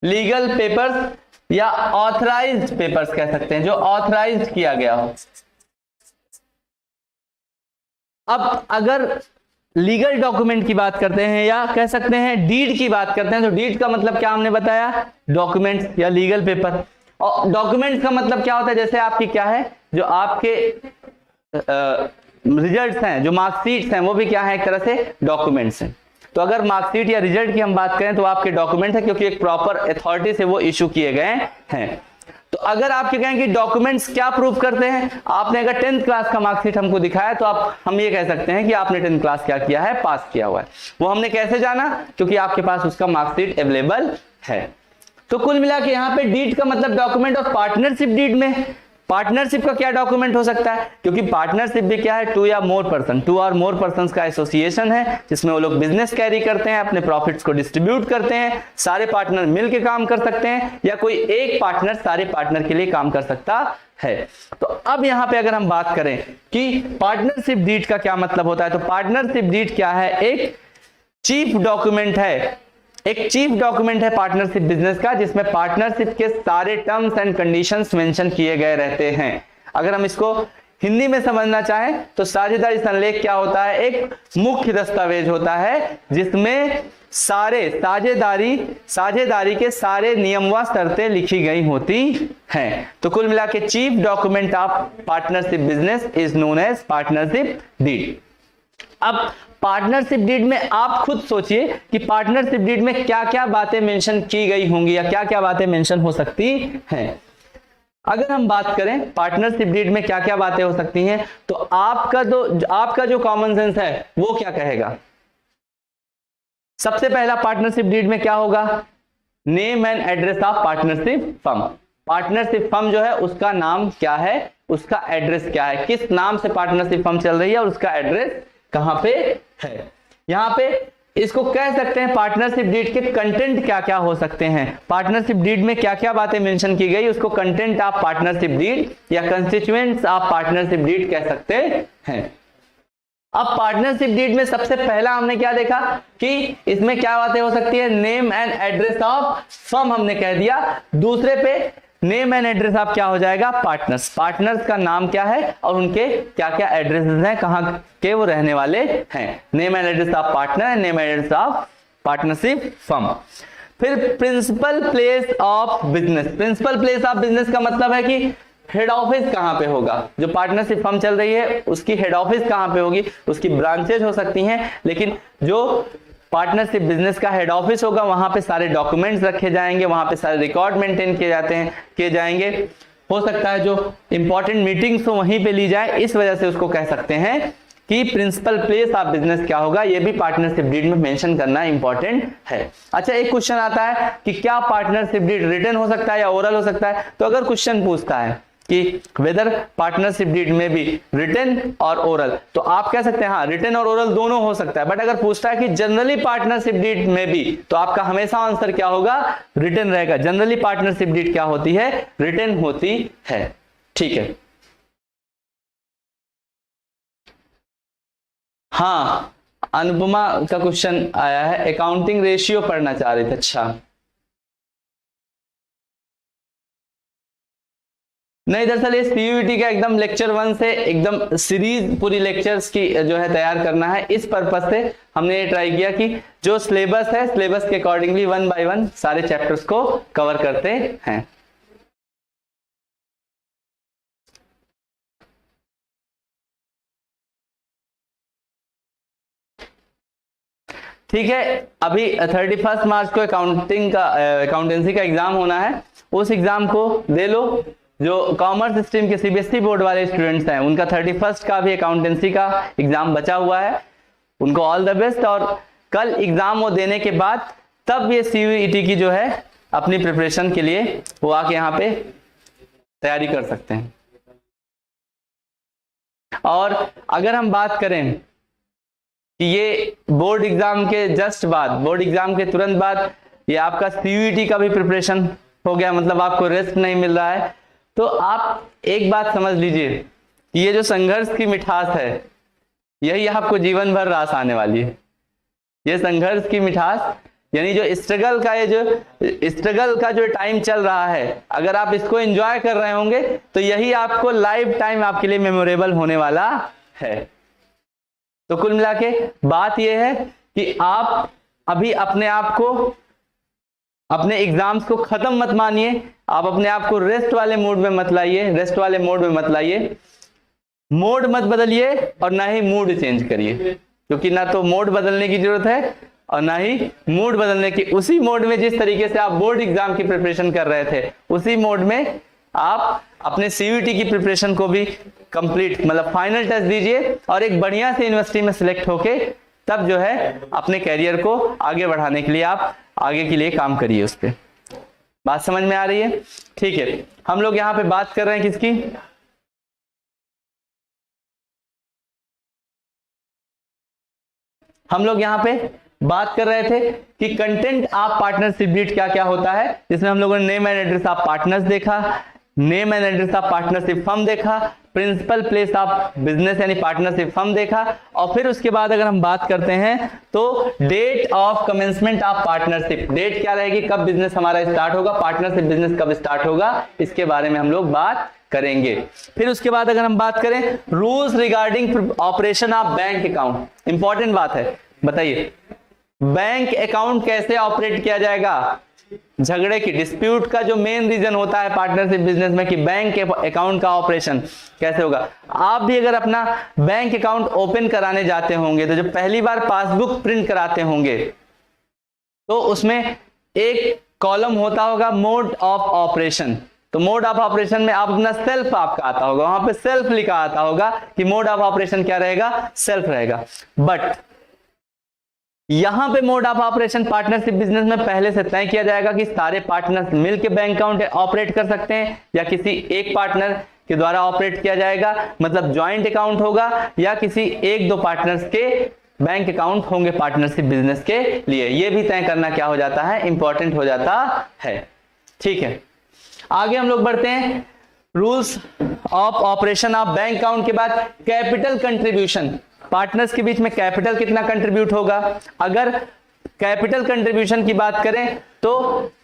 लीगल पेपर्स या ऑथराइज्ड पेपर्स कह सकते हैं, जो ऑथराइज्ड किया गया हो। अब अगर लीगल डॉक्यूमेंट की बात करते हैं या कह सकते हैं डीड की बात करते हैं, तो डीड का मतलब क्या हमने बताया, डॉक्यूमेंट्स या लीगल पेपर। और डॉक्यूमेंट्स का मतलब क्या होता है, जैसे आपकी क्या है, जो आपके रिजल्ट्स हैं, जो मार्कशीट्स हैं, वो भी क्या है, एक तरह से डॉक्यूमेंट्स हैं। तो अगर मार्कशीट या रिजल्ट की हम बात करें तो आपके डॉक्यूमेंट है, क्योंकि एक प्रॉपर अथॉरिटी से वो इशू किए गए हैं। तो अगर आप कहें कि डॉक्यूमेंट्स क्या प्रूव करते हैं, आपने अगर 10th क्लास का मार्कशीट हमको दिखाया तो हम ये कह सकते हैं कि आपने 10th क्लास क्या किया है, पास किया हुआ है। वो हमने कैसे जाना, क्योंकि आपके पास उसका मार्कशीट अवेलेबल है। तो कुल मिला के यहाँ पे डीड का मतलब डॉक्यूमेंट, और पार्टनरशिप डीड में पार्टनरशिप का क्या डॉक्यूमेंट हो सकता है, क्योंकि पार्टनरशिप भी क्या है, टू या मोर पर्सन, टू और मोर पर्संस का एसोसिएशन है, जिसमें वो लोग बिजनेस कैरी करते हैं, अपने प्रॉफिट्स को डिस्ट्रीब्यूट करते हैं। सारे पार्टनर मिलकर काम कर सकते हैं या कोई एक पार्टनर सारे पार्टनर के लिए काम कर सकता है। तो अब यहां पे अगर हम बात करें कि पार्टनरशिप डीड का क्या मतलब होता है, तो पार्टनरशिप डीड क्या है, एक चीफ डॉक्यूमेंट है, एक चीफ डॉक्यूमेंट है पार्टनरशिप बिजनेस का, जिसमें पार्टनरशिप के सारे टर्म्स एंड कंडीशंस मेंशन किए गए रहते हैं। अगर हम इसको हिंदी में समझना चाहें तो साझेदारी संलेख क्या होता है, एक मुख्य दस्तावेज होता है जिसमें सारे साझेदारी के सारे नियम व शर्तें लिखी गई होती हैं। तो कुल मिला के chief document of partnership business is known as partnership deed. अब पार्टनरशिप डीड में आप खुद सोचिए कि पार्टनरशिप डीड में क्या क्या बातें मेंशन की गई होंगी या क्या क्या बातें मेंशन हो सकती हैं। अगर हम बात करें पार्टनरशिप डीड में क्या क्या बातें हो सकती हैं, तो आपका जो कॉमन सेंस है वो क्या कहेगा। सबसे पहला पार्टनरशिप डीड में क्या होगा, name and address of partnership firm. Partnership firm जो है उसका नाम क्या है, उसका एड्रेस क्या है, किस नाम से पार्टनरशिप फर्म चल रही है और उसका एड्रेस कहां पे है। यहां पे इसको कह सकते हैं पार्टनरशिप डीड के कंटेंट क्या क्या हो सकते हैं, पार्टनरशिप डीड में क्या क्या बातें मेंशन की गई उसको कंटेंट ऑफ पार्टनरशिप डीड या कंस्टिट्यूएंट्स ऑफ पार्टनरशिप डीड कह सकते हैं। अब पार्टनरशिप डीड में सबसे पहला हमने क्या देखा कि इसमें क्या बातें हो सकती है, name and address of firm हमने कह दिया। दूसरे पे नेम एंड एड्रेस ऑफ क्या हो जाएगा, पार्टनर्स का नाम क्या है और उनके क्या क्या एड्रेसेस हैं, कहां के वो रहने वाले हैं। Name and address of partner, name and address of partnership firm. फिर principal place of business. Principal place of business का मतलब है कि हेड ऑफिस कहां पे होगा, जो पार्टनरशिप फर्म चल रही है उसकी हेड ऑफिस कहां पे होगी, उसकी ब्रांचेज हो सकती हैं, लेकिन जो पार्टनरशिप बिजनेस का हेड ऑफिस होगा वहां पे सारे डॉक्यूमेंट्स रखे जाएंगे, वहां पे सारे रिकॉर्ड मेंटेन किए जाएंगे। हो सकता है जो इंपॉर्टेंट मीटिंग्स हो वहीं पे ली जाए, इस वजह से उसको कह सकते हैं कि प्रिंसिपल प्लेस ऑफ बिजनेस क्या होगा, ये भी पार्टनरशिप डीड में मेंशन करना इंपॉर्टेंट है। अच्छा, एक क्वेश्चन आता है कि क्या पार्टनरशिप डीड रिटन हो सकता है या ओरल हो सकता है। तो अगर क्वेश्चन पूछता है कि वेदर पार्टनरशिप डीड में भी रिटन और ओरल, तो आप कह सकते हैं हाँ रिटन और ओरल दोनों हो सकता है। बट अगर पूछता है कि जनरली पार्टनरशिप डीड में भी, तो आपका हमेशा आंसर क्या होगा, रिटन रहेगा। जनरली पार्टनरशिप डीड क्या होती है, रिटन होती है। ठीक है, हाँ अनुपमा का क्वेश्चन आया है, अकाउंटिंग रेशियो पढ़ना चाह रहे थे। अच्छा नहीं, दरअसल ये सीयूईटी का एकदम लेक्चर 1 से एकदम सीरीज पूरी लेक्चर्स की जो है तैयार करना है। इस पर्पस से हमने ये ट्राई किया कि जो सिलेबस है सिलेबस के अकॉर्डिंगली 1 बाय 1 सारे चैप्टर्स को कवर करते हैं। ठीक है, अभी 31 मार्च को अकाउंटेंसी का एग्जाम होना है, उस एग्जाम को दे लो। जो कॉमर्स स्ट्रीम के सीबीएसई बोर्ड वाले स्टूडेंट्स हैं उनका 31 का भी अकाउंटेंसी का एग्जाम बचा हुआ है, उनको ऑल द बेस्ट। और कल एग्जाम वो देने के बाद तब ये सीयूईटी की जो है अपनी प्रिपरेशन के लिए वो आके यहाँ पे तैयारी कर सकते हैं। और अगर हम बात करें कि ये बोर्ड एग्जाम के जस्ट बाद, बोर्ड एग्जाम के तुरंत बाद ये आपका सीयूईटी का भी प्रिपरेशन हो गया, मतलब आपको रेस्ट नहीं मिल रहा है, तो आप एक बात समझ लीजिए कि ये जो संघर्ष की मिठास है यही आपको जीवन भर रास आने वाली है। ये संघर्ष की मिठास यानी जो स्ट्रगल का जो टाइम चल रहा है, अगर आप इसको एंजॉय कर रहे होंगे तो यही आपको लाइफ टाइम आपके लिए मेमोरेबल होने वाला है। तो कुल मिला के बात यह है कि आप अभी अपने आप को, अपने एग्जाम्स को खत्म मत मानिए, आप अपने आप को रेस्ट वाले मोड में मत लाइए, मोड मत बदलिए और ना ही मूड चेंज करिए, क्योंकि ना तो मोड बदलने की जरूरत है और ना ही मूड बदलने की। उसी मोड में जिस तरीके से आप बोर्ड एग्जाम की प्रिपरेशन कर रहे थे उसी मोड में आप अपने सीयूईटी की प्रिपरेशन को भी कंप्लीट, मतलब फाइनल टच दीजिए और एक बढ़िया से यूनिवर्सिटी में सिलेक्ट होके तब जो है अपने कैरियर को आगे बढ़ाने के लिए आप आगे के लिए काम करिए। उस पर बात समझ में आ रही है? ठीक है, हम लोग यहाँ पे बात कर रहे हैं किसकी? हम लोग यहाँ पे बात कर रहे थे कि कंटेंट ऑफ पार्टनरशिप डीड क्या क्या होता है, जिसमें हम लोगों ने name and address of partners देखा, name and address of partnership firm देखा, प्रिंसिपल प्लेस ऑफ बिजनेस यानी पार्टनरशिप फर्म देखा, और फिर उसके बाद अगर हम बात करते हैं तो date of commencement of partnership, date क्या रहेगी, कब बिजनेस हमारा स्टार्ट होगा, पार्टनरशिप बिजनेस कब स्टार्ट होगा, इसके बारे में हम लोग बात करेंगे। फिर उसके बाद अगर हम बात करें rules regarding operation of bank account, important बात है, बताइए बैंक अकाउंट कैसे ऑपरेट किया जाएगा। झगड़े की, डिस्प्यूट का जो मेन रीजन होता है पार्टनरशिप बिजनेस में कि बैंक अकाउंट का ऑपरेशन कैसे होगा। आप भी अगर अपना बैंक अकाउंट ओपन कराने जाते होंगे तो जब पहली बार पासबुक प्रिंट कराते होंगे तो उसमें एक कॉलम होता होगा मोड ऑफ ऑपरेशन। तो मोड ऑफ ऑपरेशन में आप अपना सेल्फ आपका आता होगा, वहां पे सेल्फ लिखा आता होगा कि मोड ऑफ ऑपरेशन क्या रहेगा, सेल्फ रहेगा। बट यहां पे mode of operation partnership business में पहले से तय किया जाएगा कि सारे पार्टनर्स मिलकर बैंक अकाउंट ऑपरेट कर सकते हैं या किसी एक पार्टनर के द्वारा ऑपरेट किया जाएगा, मतलब ज्वाइंट अकाउंट होगा या किसी एक दो पार्टनर्स के बैंक अकाउंट होंगे पार्टनरशिप बिजनेस के लिए। यह भी तय करना क्या हो जाता है, इंपॉर्टेंट हो जाता है। ठीक है, आगे हम लोग बढ़ते हैं। Rules of operation of bank account के बाद कैपिटल कंट्रीब्यूशन, पार्टनर्स के बीच में कैपिटल कितना कंट्रीब्यूट होगा। अगर कैपिटल कंट्रीब्यूशन की बात करें तो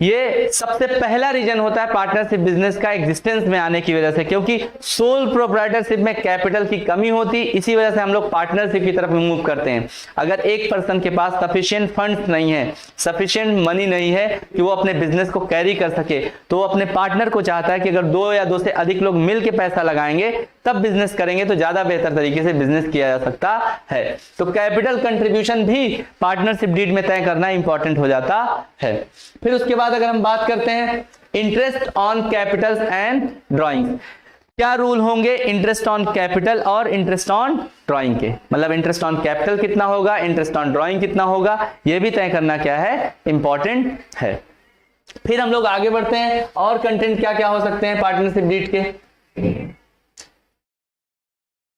ये सबसे पहला रीजन होता है पार्टनरशिप बिजनेस का एग्जिस्टेंस में आने की वजह से, क्योंकि सोल प्रोप्राइटरशिप में कैपिटल की कमी होती, इसी वजह से हम लोग पार्टनरशिप की तरफ मूव करते हैं। अगर एक पर्सन के पास सफिशिएंट फंड्स नहीं है, सफिशिएंट मनी नहीं है कि वो अपने बिजनेस को कैरी कर सके, तो वो अपने पार्टनर को चाहता है कि अगर दो या दो से अधिक लोग मिलकर पैसा लगाएंगे तब बिजनेस करेंगे तो ज्यादा बेहतर तरीके से बिजनेस किया जा सकता है। तो कैपिटल कंट्रीब्यूशन भी पार्टनरशिप डीड में तय करना इंपॉर्टेंट हो जाता है। फिर उसके बाद अगर हम बात करते हैं interest on capital and drawing, क्या रूल होंगे इंटरेस्ट ऑन कैपिटल और इंटरेस्ट ऑन ड्राइंग के, मतलब इंटरेस्ट ऑन कैपिटल कितना होगा, इंटरेस्ट ऑन ड्राइंग कितना होगा, यह भी तय करना क्या है, इंपॉर्टेंट है। फिर हम लोग आगे बढ़ते हैं और कंटेंट क्या क्या हो सकते हैं पार्टनरशिप डीड के।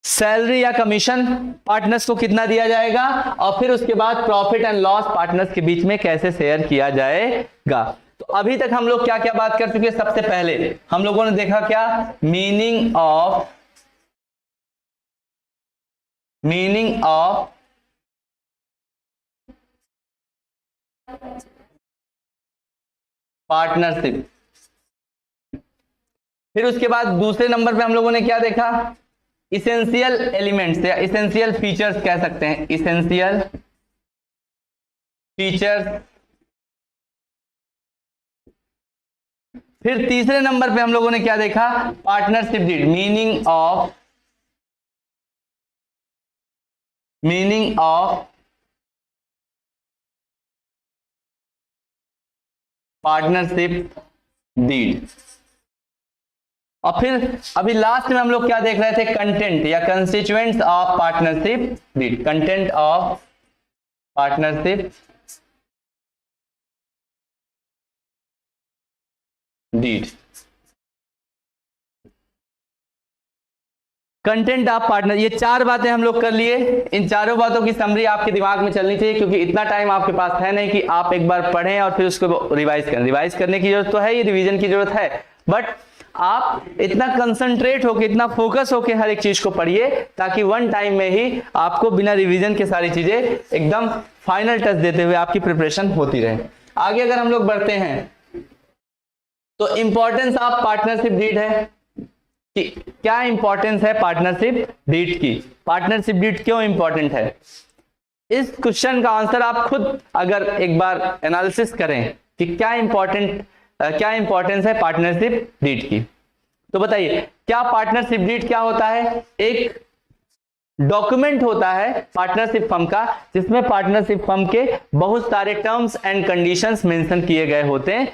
सैलरी या कमीशन पार्टनर्स को कितना दिया जाएगा, और फिर उसके बाद प्रॉफिट एंड लॉस पार्टनर्स के बीच में कैसे शेयर किया जाएगा। तो अभी तक हम लोग क्या क्या बात कर चुके हैं। सबसे पहले हम लोगों ने देखा क्या, मीनिंग ऑफ पार्टनरशिप। फिर उसके बाद दूसरे नंबर पे हम लोगों ने क्या देखा, इसेंशियल एलिमेंट्स या इसेंशियल फीचर्स कह सकते हैं, इसेंशियल फीचर्स। फिर तीसरे नंबर पे हम लोगों ने क्या देखा, partnership deed, meaning of partnership deed. और फिर अभी लास्ट में हम लोग क्या देख रहे थे, कंटेंट या constituents of partnership deed, content of partnership deed. Content of partner, ये चार बातें हम लोग कर लिए। इन चारों बातों की समरी आपके दिमाग में चलनी चाहिए, क्योंकि इतना टाइम आपके पास है नहीं कि आप एक बार पढ़ें और फिर उसको रिवाइज करें। रिवाइज करने की जरूरत तो है, ये रिवीजन की जरूरत है, बट आप इतना कंसंट्रेट होके, इतना फोकस होके हर एक चीज को पढ़िए, ताकि वन टाइम में ही आपको बिना रिवीजन के सारी चीजें एकदम फाइनल टच देते हुए आपकी प्रिपरेशन होती रहे। आगे अगर हम लोग बढ़ते हैं तो इंपॉर्टेंस ऑफ पार्टनरशिप डीड है कि क्या इंपॉर्टेंस है पार्टनरशिप डीड की, पार्टनरशिप डीड क्यों इंपॉर्टेंट है। इस क्वेश्चन का आंसर आप खुद अगर एक बार एनालिसिस करें कि क्या इंपॉर्टेंस है पार्टनरशिप डीड की, तो बताइए क्या पार्टनरशिप डीड क्या होता है। एक डॉक्यूमेंट होता है पार्टनरशिप फर्म का, जिसमें पार्टनरशिप फर्म के बहुत सारे टर्म्स एंड कंडीशंस मेंशन किए गए होते हैं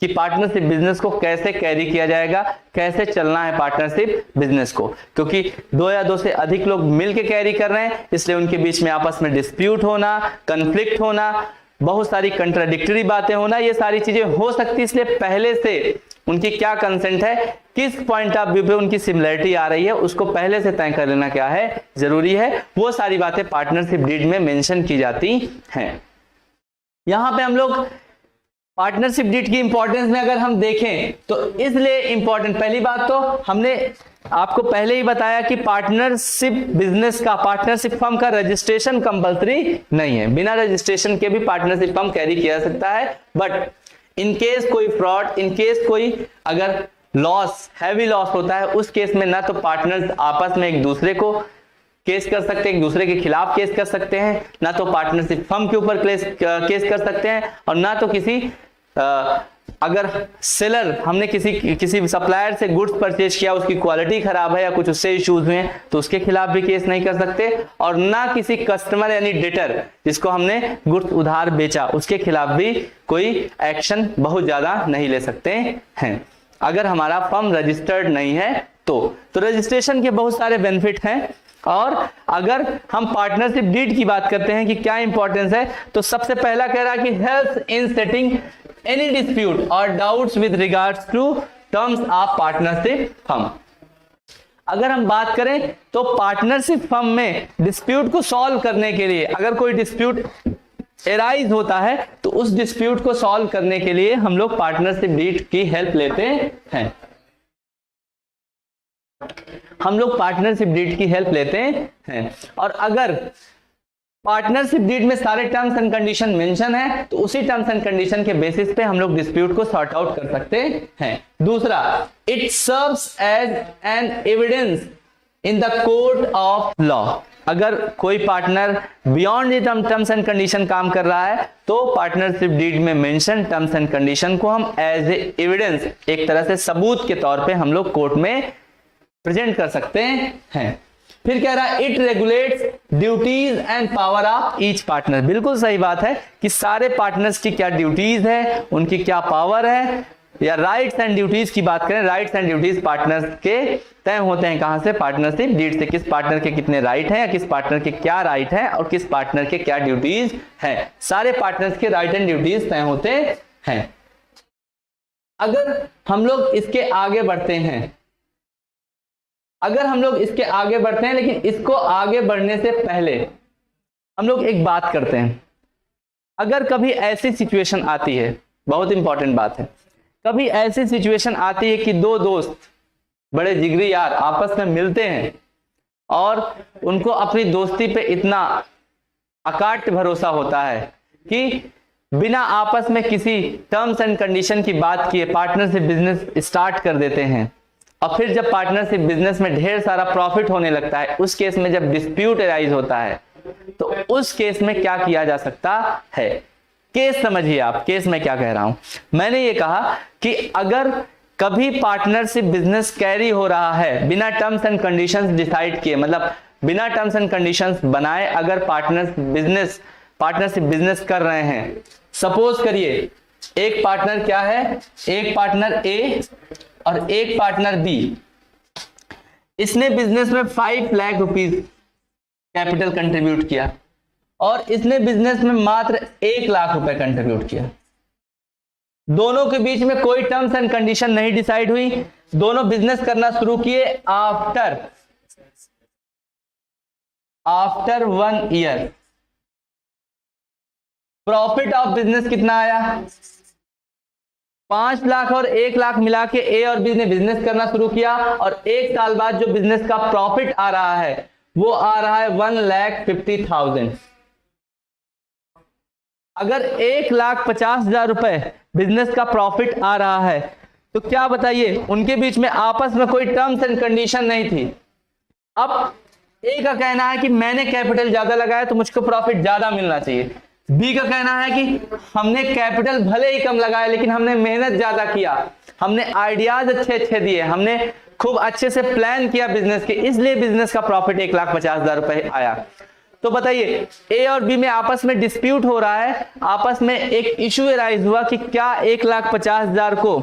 कि पार्टनरशिप बिजनेस को कैसे कैरी किया जाएगा, कैसे चलना है पार्टनरशिप बिजनेस को। क्योंकि दो या दो से अधिक लोग मिलकर कैरी कर रहे हैं, इसलिए उनके बीच में आपस में डिस्प्यूट होना, कन्फ्लिक्ट होना, बहुत सारी कंट्राडिक्टरी बातें होना, ये सारी चीजें हो सकती है। इसलिए पहले से उनकी क्या कंसेंट है, किस पॉइंट ऑफ व्यू पे उनकी सिमिलरिटी आ रही है, उसको पहले से तय कर लेना क्या है, जरूरी है। वो सारी बातें पार्टनरशिप डीड में मेंशन की जाती हैं। यहां पे हम लोग पार्टनरशिप डीड की इंपॉर्टेंस में अगर हम देखें तो इसलिए इंपॉर्टेंट, पहली बात तो हमने आपको पहले ही बताया कि पार्टनरशिप बिजनेस का, पार्टनरशिप फर्म का रजिस्ट्रेशन कंपलसरी नहीं है। बिना रजिस्ट्रेशन के भी पार्टनरशिप फर्म कैरी किया जा सकता है, बट इन केस कोई फ्रॉड, इन केस कोई अगर लॉस, हैवी लॉस होता है, उस केस में ना तो पार्टनर्स आपस में एक दूसरे को केस कर सकते हैं, एक दूसरे के खिलाफ केस कर सकते हैं, ना तो पार्टनरशिप फर्म के ऊपर केस कर सकते हैं, और ना तो किसी अगर सेलर, हमने किसी सप्लायर से गुड्स परचेज किया, उसकी क्वालिटी खराब है या कुछ उससे इश्यूज हुए हैं, तो उसके खिलाफ भी केस नहीं कर सकते, और ना किसी कस्टमर यानी डेटर जिसको हमने गुड्स उधार बेचा, उसके खिलाफ भी कोई एक्शन बहुत ज्यादा नहीं ले सकते हैं अगर हमारा फर्म रजिस्टर्ड नहीं है तो रजिस्ट्रेशन के बहुत सारे बेनिफिट हैं। और अगर हम पार्टनरशिप डीड की बात करते हैं कि क्या इंपॉर्टेंस है, तो सबसे पहला कह रहा है कि help in setting any dispute और doubts with regards to terms of partnership firm. अगर हम बात करें तो पार्टनरशिप फर्म में डिस्प्यूट को सॉल्व करने के लिए, अगर कोई डिस्प्यूट एराइज होता है तो उस डिस्प्यूट को सॉल्व करने के लिए हम लोग पार्टनरशिप डीड की हेल्प लेते हैं। हम लोग पार्टनरशिप डीड की हेल्प लेते हैं, और अगर पार्टनरशिप डीड में सारे टर्म्स एंड कंडीशन मेंशन है तो उसी टर्म्स एंड कंडीशन के बेसिस पे हम लोग डिस्प्यूट को सॉर्ट आउट कर सकते हैं। दूसरा, it serves as an evidence in the court of law. अगर कोई partner beyond the terms and condition काम कर रहा है तो पार्टनरशिप डीड में मेंशन टर्म्स एंड कंडीशन को हम एज ए एविडेंस, एक तरह से सबूत के तौर पे हम लोग कोर्ट में प्रेजेंट कर सकते हैं। फिर कह रहा है it regulates duties and power of each partner. बिल्कुल सही बात है कि सारे पार्टनर्स की क्या ड्यूटीज है, उनकी क्या पावर है, या राइट्स एंड ड्यूटीज की बात करें, राइट्स एंड ड्यूटीज पार्टनर्स के तय होते हैं कहां से, पार्टनरशिप डीड से। किस पार्टनर के कितने राइट हैं, या किस पार्टनर के क्या राइट हैं, और किस पार्टनर के क्या ड्यूटीज हैं। सारे पार्टनर्स के राइट एंड ड्यूटीज तय होते हैं। अगर हम लोग इसके आगे बढ़ते हैं, लेकिन इसको आगे बढ़ने से पहले हम लोग एक बात करते हैं। अगर कभी ऐसी सिचुएशन आती है, बहुत इंपॉर्टेंट बात है, कभी ऐसी सिचुएशन आती है कि दो दोस्त, बड़े जिगरी यार, आपस में मिलते हैं और उनको अपनी दोस्ती पे इतना अकाट भरोसा होता है कि बिना आपस में किसी टर्म्स एंड कंडीशन की बात किए पार्टनरशिप बिजनेस स्टार्ट कर देते हैं, और फिर जब पार्टनरशिप बिजनेस में ढेर सारा प्रॉफिट होने लगता है, उस केस में जब डिस्प्यूट अराइज होता है तो उस केस में क्या किया जा सकता है। केस समझिए आप, केस में क्या कह रहा हूं। मैंने ये कहा कि अगर कभी पार्टनरशिप बिजनेस कैरी हो रहा है बिना टर्म्स एंड कंडीशंस डिसाइड किए, मतलब बिना टर्म्स एंड कंडीशंस बनाए अगर पार्टनरशिप बिजनेस कर रहे हैं, सपोज करिए एक पार्टनर क्या है, एक पार्टनर ए और एक पार्टनर बी। इसने बिजनेस में 5 लाख रुपीस कैपिटल कंट्रीब्यूट किया और इसने बिजनेस में मात्र 1 लाख रुपए कंट्रीब्यूट किया। दोनों के बीच में कोई टर्म्स एंड कंडीशन नहीं डिसाइड हुई, दोनों बिजनेस करना शुरू किए after 1 year. Profit of business कितना आया, 5 लाख और 1 लाख मिला के ए और बी ने बिजनेस करना शुरू किया और 1 साल बाद जो बिजनेस का प्रॉफिट आ रहा है वो आ रहा है 1,50,000। अगर 1,50,000 रुपए बिजनेस का प्रॉफिट आ रहा है तो क्या बताइए, उनके बीच में आपस में कोई टर्म्स एंड कंडीशन नहीं थी। अब ए का कहना है कि मैंने कैपिटल ज्यादा लगाया तो मुझको प्रॉफिट ज्यादा मिलना चाहिए, बी का कहना है कि हमने कैपिटल भले ही कम लगाया लेकिन हमने मेहनत ज्यादा किया, हमने आइडियाज अच्छे दिए, हमने खूब अच्छे से प्लान किया बिजनेस के, इसलिए बिजनेस का प्रॉफिट 1,50,000 रुपए आया। तो बताइए ए और बी में आपस में डिस्प्यूट हो रहा है, आपस में एक इशू राइज हुआ कि क्या 1,50,000 को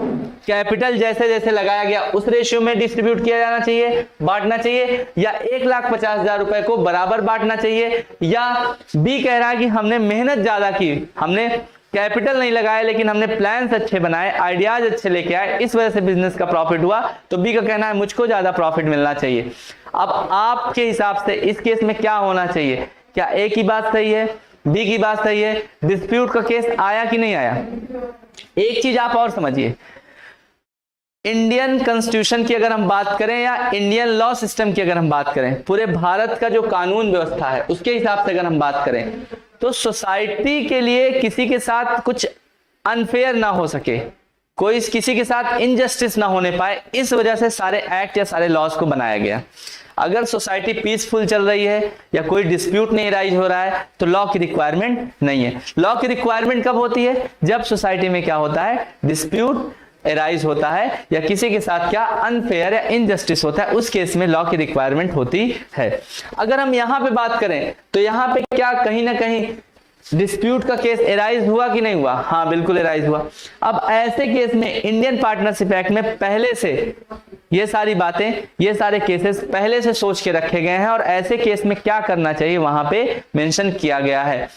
कैपिटल जैसे जैसे लगाया गया उस रेशियो में डिस्ट्रीब्यूट किया जाना चाहिए, बांटना चाहिए, या 1,50,000 रुपए को बराबर बांटना चाहिए, या बी कह रहा है कि हमने मेहनत ज्यादा की, हमने कैपिटल नहीं लगाया लेकिन हमने प्लान्स अच्छे बनाए, आइडियाज अच्छे लेके आए, इस वजह से बिजनेस का प्रॉफिट हुआ। तो बी का कहना है मुझको ज्यादा प्रॉफिट मिलना चाहिए। अब आपके हिसाब से इस केस में क्या होना चाहिए, क्या ए की बात सही है, बी की बात सही है, डिस्प्यूट का केस आया कि नहीं आया? एक चीज आप और समझिए, इंडियन कॉन्स्टिट्यूशन की अगर हम बात करें या इंडियन लॉ सिस्टम की अगर हम बात करें, पूरे भारत का जो कानून व्यवस्था है उसके हिसाब से अगर हम बात करें तो सोसाइटी के लिए किसी के साथ कुछ अनफेयर ना हो सके, कोई किसी के साथ इनजस्टिस ना होने पाए, इस वजह से सारे एक्ट या सारे लॉज को बनाया गया। अगर सोसाइटी पीसफुल चल रही है या कोई डिस्प्यूट नहीं राइज हो रहा है तो लॉ की रिक्वायरमेंट नहीं है। लॉ की रिक्वायरमेंट कब होती है? जब सोसाइटी में क्या होता है, डिस्प्यूट एराइज होता है या किसी के साथ क्या अनफेयर या इनजस्टिस होता है, उस केस में लॉ की रिक्वायरमेंट होती है। अगर हम यहां पे बात करें तो यहां पे क्या कहीं ना कहीं डिस्प्यूट का केस एराइज हुआ कि नहीं हुआ? हाँ बिल्कुल एराइज हुआ। अब ऐसे केस में इंडियन पार्टनरशिप एक्ट में पहले से ये सारी बातें, ये सारे केसेस पहले से सोच के रखे गए हैं और ऐसे केस में क्या करना चाहिए वहां पे मेंशन किया गया है।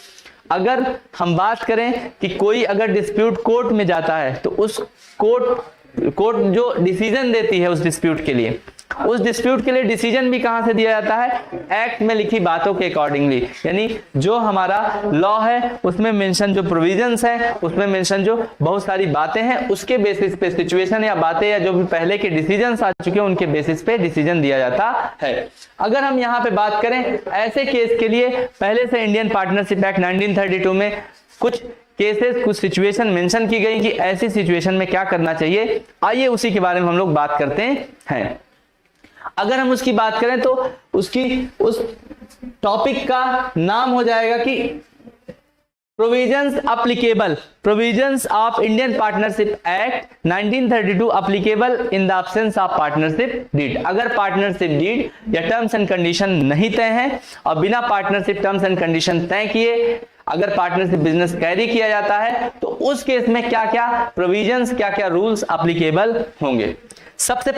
अगर हम बात करें कि कोई अगर डिस्प्यूट कोर्ट में जाता है तो उस कोर्ट जो डिसीजन देती है उस डिस्प्यूट के लिए, उस डिस्प्यूट के लिए डिसीजन भी कहां से दिया जाता है? एक्ट में लिखी बातों के अकॉर्डिंगली, यानी जो हमारा लॉ है उसमें मेंशन जो प्रोविजंस है, उसमें मेंशन जो बहुत सारी बातें हैं, उसके बेसिस पे सिचुएशन या बातें या जो भी पहले के डिसीजंस आ चुके हैं उनके बेसिस पे डिसीजन दिया जाता है। अगर हम यहाँ पे बात करें ऐसे केस के लिए, पहले से इंडियन पार्टनरशिप एक्ट 1932 में कुछ केसेस, कुछ सिचुएशन मेंशन की गई कि ऐसी सिचुएशन में क्या करना चाहिए। आइए उसी के बारे में हम लोग बात करते हैं। अगर हम उसकी बात करें तो उस टॉपिक का नाम हो जाएगा कि provisions applicable, provisions of Indian partnership act 1932 applicable in the absence of partnership deed. अगर पार्टनरशिप डीड या टर्म्स एंड कंडीशन नहीं तय हैं और बिना पार्टनरशिप टर्म्स एंड कंडीशन तय किए अगर पार्टनरशिप बिजनेस कैरी किया जाता है तो उस केस में क्या क्या प्रोविजंस, क्या क्या रूल्स एप्लीकेबल होंगे। सबसे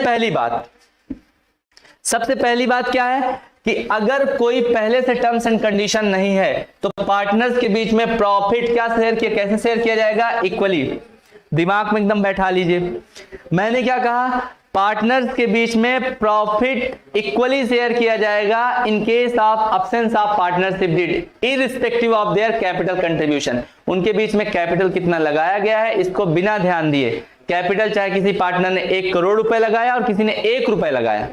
पहली बात क्या है कि अगर कोई पहले से टर्म्स एंड कंडीशन नहीं है तो पार्टनर्स के बीच में प्रॉफिट क्या शेयर किया, कैसे शेयर किया जाएगा? इक्वली। दिमाग में एकदम बैठा लीजिए, मैंने क्या कहा? पार्टनर्स के बीच में प्रॉफिट इक्वली शेयर किया जाएगा in case of absence of partnership deed irrespective of their capital contribution. उनके बीच में कैपिटल कितना लगाया गया है इसको बिना ध्यान दिए, कैपिटल चाहे किसी पार्टनर ने 1 करोड़ रुपए लगाया और किसी ने 1 रुपए लगाया,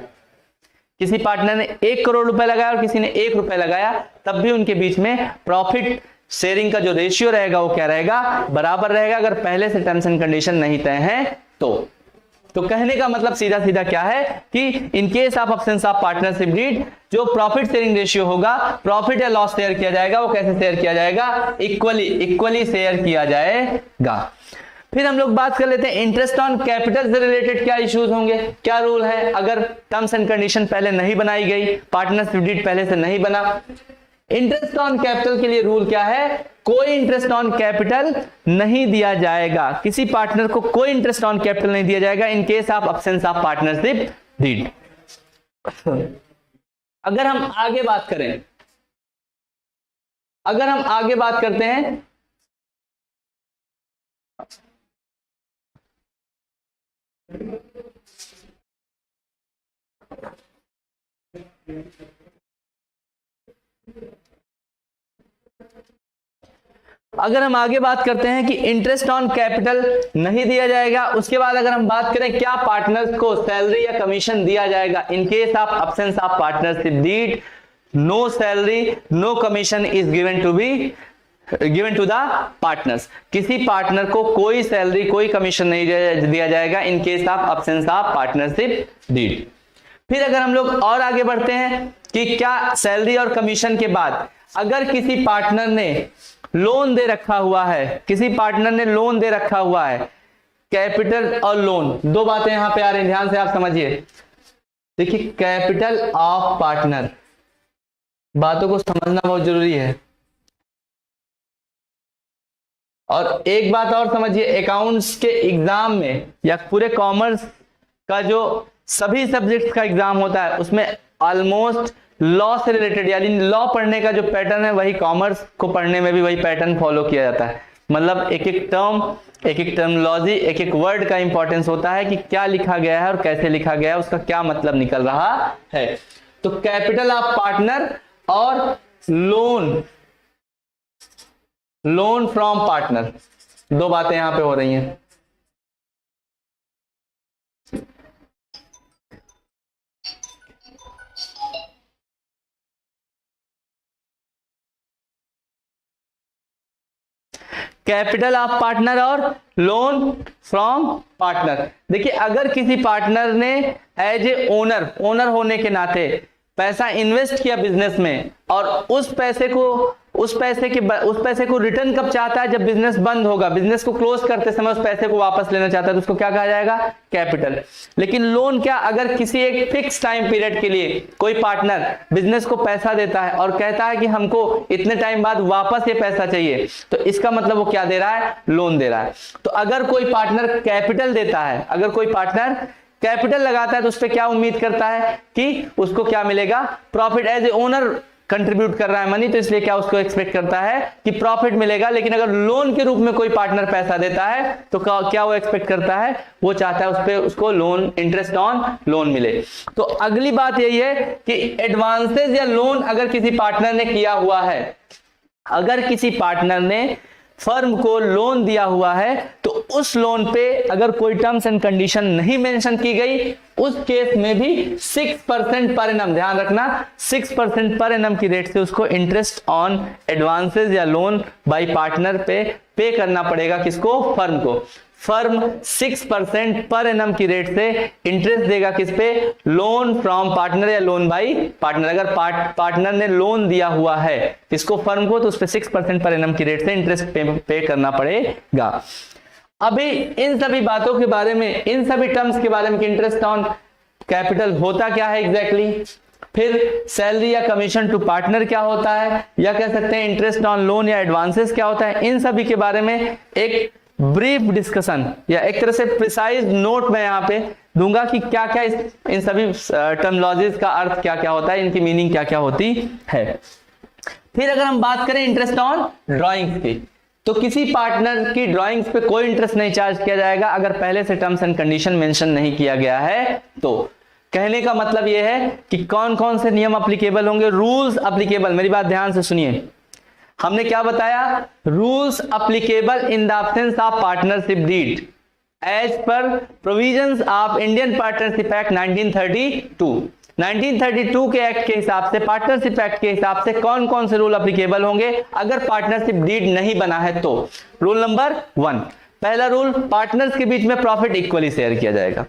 किसी पार्टनर ने 1 करोड़ रुपए लगाया और किसी ने 1 रुपए लगाया, तब भी उनके बीच में प्रॉफिट शेयरिंग का जो रेशियो रहेगा वो क्या रहेगा? बराबर रहेगा, अगर पहले से टर्म्स एंड कंडीशन नहीं तय है तो कहने का मतलब सीधा सीधा क्या है कि in case of absence of partnership deed जो प्रॉफिट शेयरिंग रेशियो होगा, प्रॉफिट या लॉस शेयर किया जाएगा, वो कैसे शेयर किया जाएगा? इक्वली शेयर किया जाएगा। फिर हम लोग बात कर लेते हैं इंटरेस्ट ऑन कैपिटल से रिलेटेड क्या इश्यूज होंगे, क्या रूल है। अगर टर्म्स एंड कंडीशन पहले नहीं बनाई गई, पार्टनरशिप डीड पहले से नहीं बना, इंटरेस्ट ऑन कैपिटल के लिए रूल क्या है? कोई इंटरेस्ट ऑन कैपिटल नहीं दिया जाएगा, किसी पार्टनर को कोई इंटरेस्ट ऑन कैपिटल नहीं दिया जाएगा in case of absence of partnership deed. अगर हम आगे बात करें, अगर हम आगे बात करते हैं अगर हम आगे बात करते हैं कि इंटरेस्ट ऑन कैपिटल नहीं दिया जाएगा, उसके बाद अगर हम बात करें क्या पार्टनर्स को सैलरी या कमीशन दिया जाएगा in case of absence of partnership deed, no salary no commission is given to the partners. किसी पार्टनर को कोई सैलरी कोई कमीशन नहीं दिया जाएगा in case of absence of partnership deed. फिर अगर हम लोग और आगे बढ़ते हैं कि क्या सैलरी और कमीशन के बाद अगर किसी पार्टनर ने लोन दे रखा हुआ है, किसी पार्टनर ने लोन दे रखा हुआ है, कैपिटल और लोन, दो बातें यहां पे आ रही हैं, ध्यान से आप समझिए। देखिए कैपिटल ऑफ पार्टनर, बातों को समझना बहुत जरूरी है। और एक बात और समझिए, अकाउंट्स के एग्जाम में या पूरे कॉमर्स का जो सभी सब्जेक्ट्स का एग्जाम होता है उसमें ऑलमोस्ट लॉ से रिलेटेड यानी लॉ पढ़ने का जो पैटर्न है वही कॉमर्स को पढ़ने में भी वही पैटर्न फॉलो किया जाता है। मतलब एक एक टर्म, एक एक टर्मिनोलॉजी, एक एक वर्ड का इंपॉर्टेंस होता है कि क्या लिखा गया है और कैसे लिखा गया है, उसका क्या मतलब निकल रहा है। तो कैपिटल ऑफ पार्टनर और लोन फ्रॉम पार्टनर, दो बातें यहां पे हो रही हैं। कैपिटल ऑफ पार्टनर और लोन फ्रॉम पार्टनर। देखिए अगर किसी पार्टनर ने एज ए ओनर होने के नाते पैसा इन्वेस्ट किया बिजनेस में और उस पैसे को रिटर्न कब चाहता है? जब बिजनेस बंद होगा, बिजनेस को क्लोज करते समय उस पैसे को वापस लेना चाहता है तो उसको क्या कहा जाएगा? कैपिटल। लेकिन लोन क्या? अगर किसी एक फिक्स टाइम पीरियड के लिए कोई पार्टनर बिजनेस को पैसा देता है और कहता है कि हमको इतने टाइम बाद वापस ये पैसा चाहिए, तो इसका मतलब वो क्या दे रहा है? लोन दे रहा है। तो अगर कोई पार्टनर कैपिटल देता है, अगर कोई पार्टनर कैपिटल लगाता है तो उस पर क्या उम्मीद करता है कि उसको क्या मिलेगा? Profit. As a owner contribute कर रहा है मनी, तो इसलिए क्या उसको एक्सपेक्ट करता है कि प्रॉफिट मिलेगा। लेकिन अगर लोन के रूप में कोई पार्टनर पैसा देता है तो क्या वो एक्सपेक्ट करता है? वो चाहता है उस पे उसको लोन, इंटरेस्ट ऑन लोन मिले। तो अगली बात यही है कि एडवांसेस या लोन अगर किसी पार्टनर ने किया हुआ है, अगर किसी पार्टनर ने फर्म को लोन दिया हुआ है तो उस लोन पे अगर कोई टर्म्स एंड कंडीशन नहीं मेंशन की गई, उस केस में भी 6% पर एनम, ध्यान रखना 6% पर एनम की रेट से उसको इंटरेस्ट ऑन एडवांसेस या लोन बाय पार्टनर पे करना पड़ेगा। किसको? फर्म को। फर्म 6% पर एनम की रेट से इंटरेस्ट देगा किस पे? लोन फ्रॉम पार्टनर या लोन बाई पार्टनर। अगर पार्टनर ने लोन दिया हुआ है किसको? फर्म को, तो उस पे 6% पर एनम की रेट से इंटरेस्ट पे करना पड़ेगा। अभी इन सभी बातों के बारे में, इन सभी टर्म्स के बारे में कि इंटरेस्ट ऑन कैपिटल होता क्या है एग्जैक्टली, फिर सैलरी या कमीशन टू पार्टनर क्या होता है, या कह सकते हैं इंटरेस्ट ऑन लोन या एडवांसेस क्या होता है, इन सभी के बारे में एक ब्रीफ डिस्कशन या एक तरह से प्रिसाइज नोट मैं यहाँ पे दूंगा कि क्या क्या इन सभी टर्मिनोलॉजीज का अर्थ क्या क्या होता है, इनकी मीनिंग क्या क्या होती है। फिर अगर हम बात करें इंटरेस्ट ऑन ड्राइंग्स की, तो किसी पार्टनर की ड्राइंग्स पे कोई इंटरेस्ट नहीं चार्ज किया जाएगा अगर पहले से टर्म्स एंड कंडीशन मेंशन नहीं किया गया है। तो कहने का मतलब यह है कि कौन कौन से नियम अप्लीकेबल होंगे, रूल्स अप्लीकेबल। मेरी बात ध्यान से सुनिए, हमने क्या बताया? Rules applicable in the absence of partnership deed as per provisions of Indian partnership act 1932। 1932 के एक्ट के हिसाब से, पार्टनरशिप एक्ट के हिसाब से कौन कौन से रूल अप्लीकेबल होंगे अगर पार्टनरशिप डीड नहीं बना है तो? रूल नंबर 1, पहला रूल, पार्टनर्स के बीच में प्रॉफिट इक्वली शेयर किया जाएगा।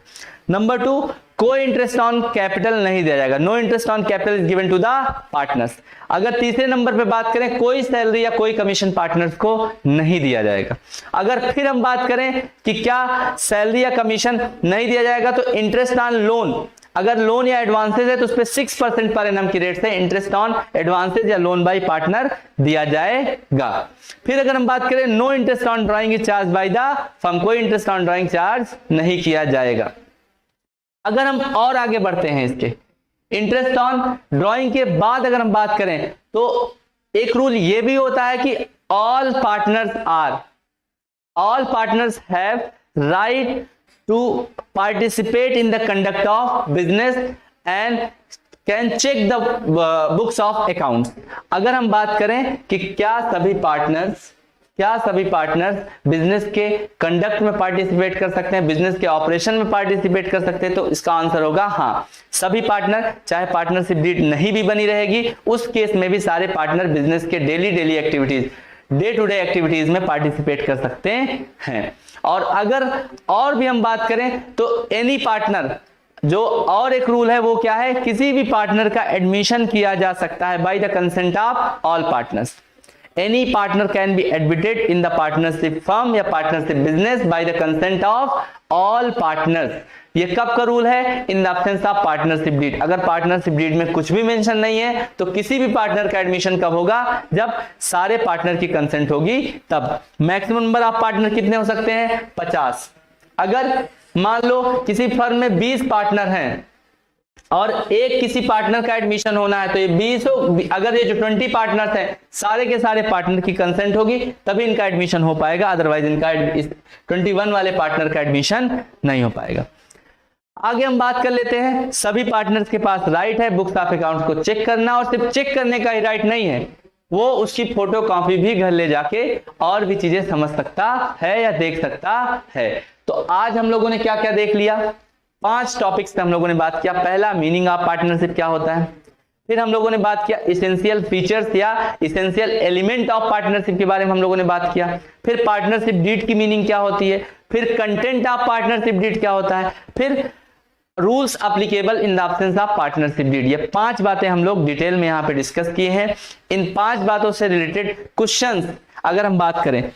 नंबर 2, कोई इंटरेस्ट ऑन कैपिटल नहीं दिया जाएगा, no interest on capital is given to the partners. अगर तीसरे नंबर पे बात करें, कोई सैलरी या कोई कमीशन पार्टनर्स को नहीं दिया जाएगा। अगर फिर हम बात करें कि क्या सैलरी या कमीशन नहीं दिया जाएगा, तो इंटरेस्ट ऑन लोन अगर लोन या एडवांसेज है तो उस पर 6% पर एनम की रेट से इंटरेस्ट ऑन एडवांसेज या लोन बाय पार्टनर दिया जाएगा। फिर अगर हम बात करें no interest on drawing charge by the firm, कोई इंटरेस्ट ऑन ड्राइंग चार्ज नहीं किया जाएगा। अगर हम और आगे बढ़ते हैं इसके इंटरेस्ट ऑन ड्राइंग के बाद अगर हम बात करें तो एक रूल ये भी होता है कि all partners have right to participate in the conduct of business and can check the books of accounts. अगर हम बात करें कि क्या सभी पार्टनर्स बिजनेस के कंडक्ट में पार्टिसिपेट कर सकते हैं, बिजनेस के ऑपरेशन में पार्टिसिपेट कर सकते हैं, तो इसका आंसर होगा हाँ, सभी पार्टनर। चाहे पार्टनरशिप डीड नहीं भी बनी रहेगी उस केस में भी सारे पार्टनर बिजनेस के daily activities, day to day activities में पार्टिसिपेट कर सकते हैं। और अगर और भी हम बात करें तो एनी पार्टनर, जो और एक रूल है वो क्या है, किसी भी पार्टनर का एडमिशन किया जा सकता है by the consent of all partners. Any partner can be admitted in the partnership firm या partnership business by the consent of all partners. ये कब का रूल है, in the absence of partnership deed. अगर पार्टनरशिप डीड में कुछ भी mention नहीं है तो किसी भी पार्टनर का एडमिशन कब होगा, जब सारे पार्टनर की कंसेंट होगी तब। मैक्सिमम नंबर ऑफ पार्टनर कितने हो सकते हैं, 50। अगर मान लो किसी फर्म में 20 पार्टनर हैं और एक किसी पार्टनर का एडमिशन होना है तो ये 20 हो, अगर ये जो 20 पार्टनर्स हैं सारे के सारे पार्टनर की कंसेंट होगी तभी इनका एडमिशन हो पाएगा, अदरवाइज इनका 21 वाले पार्टनर का एडमिशन नहीं हो पाएगा। आगे हम बात कर लेते हैं, सभी पार्टनर्स के पास राइट है बुक्स ऑफ अकाउंट्स को चेक करना, और सिर्फ चेक करने का ही राइट नहीं है, वो उसकी फोटो कॉपी भी घर ले जाके और भी चीजें समझ सकता है या देख सकता है। तो आज हम लोगों ने क्या क्या देख लिया, 5 टॉपिक्स पे हम लोगों ने बात किया। पहला, मीनिंग ऑफ पार्टनरशिप क्या होता है। फिर हम लोगों ने बात किया इसेंशियल फीचर्स या इसेंशियल एलिमेंट ऑफ पार्टनरशिप के बारे में हम लोगों ने बात किया। फिर पार्टनरशिप डीड की मीनिंग क्या होती है, फिर कंटेंट ऑफ पार्टनरशिप डीड क्या होता है, फिर rules applicable in the absence of partnership deed. ये 5 बातें हम लोग डिटेल में यहाँ पे डिस्कस किए हैं। इन 5 बातों से रिलेटेड क्वेश्चंस अगर हम बात करें,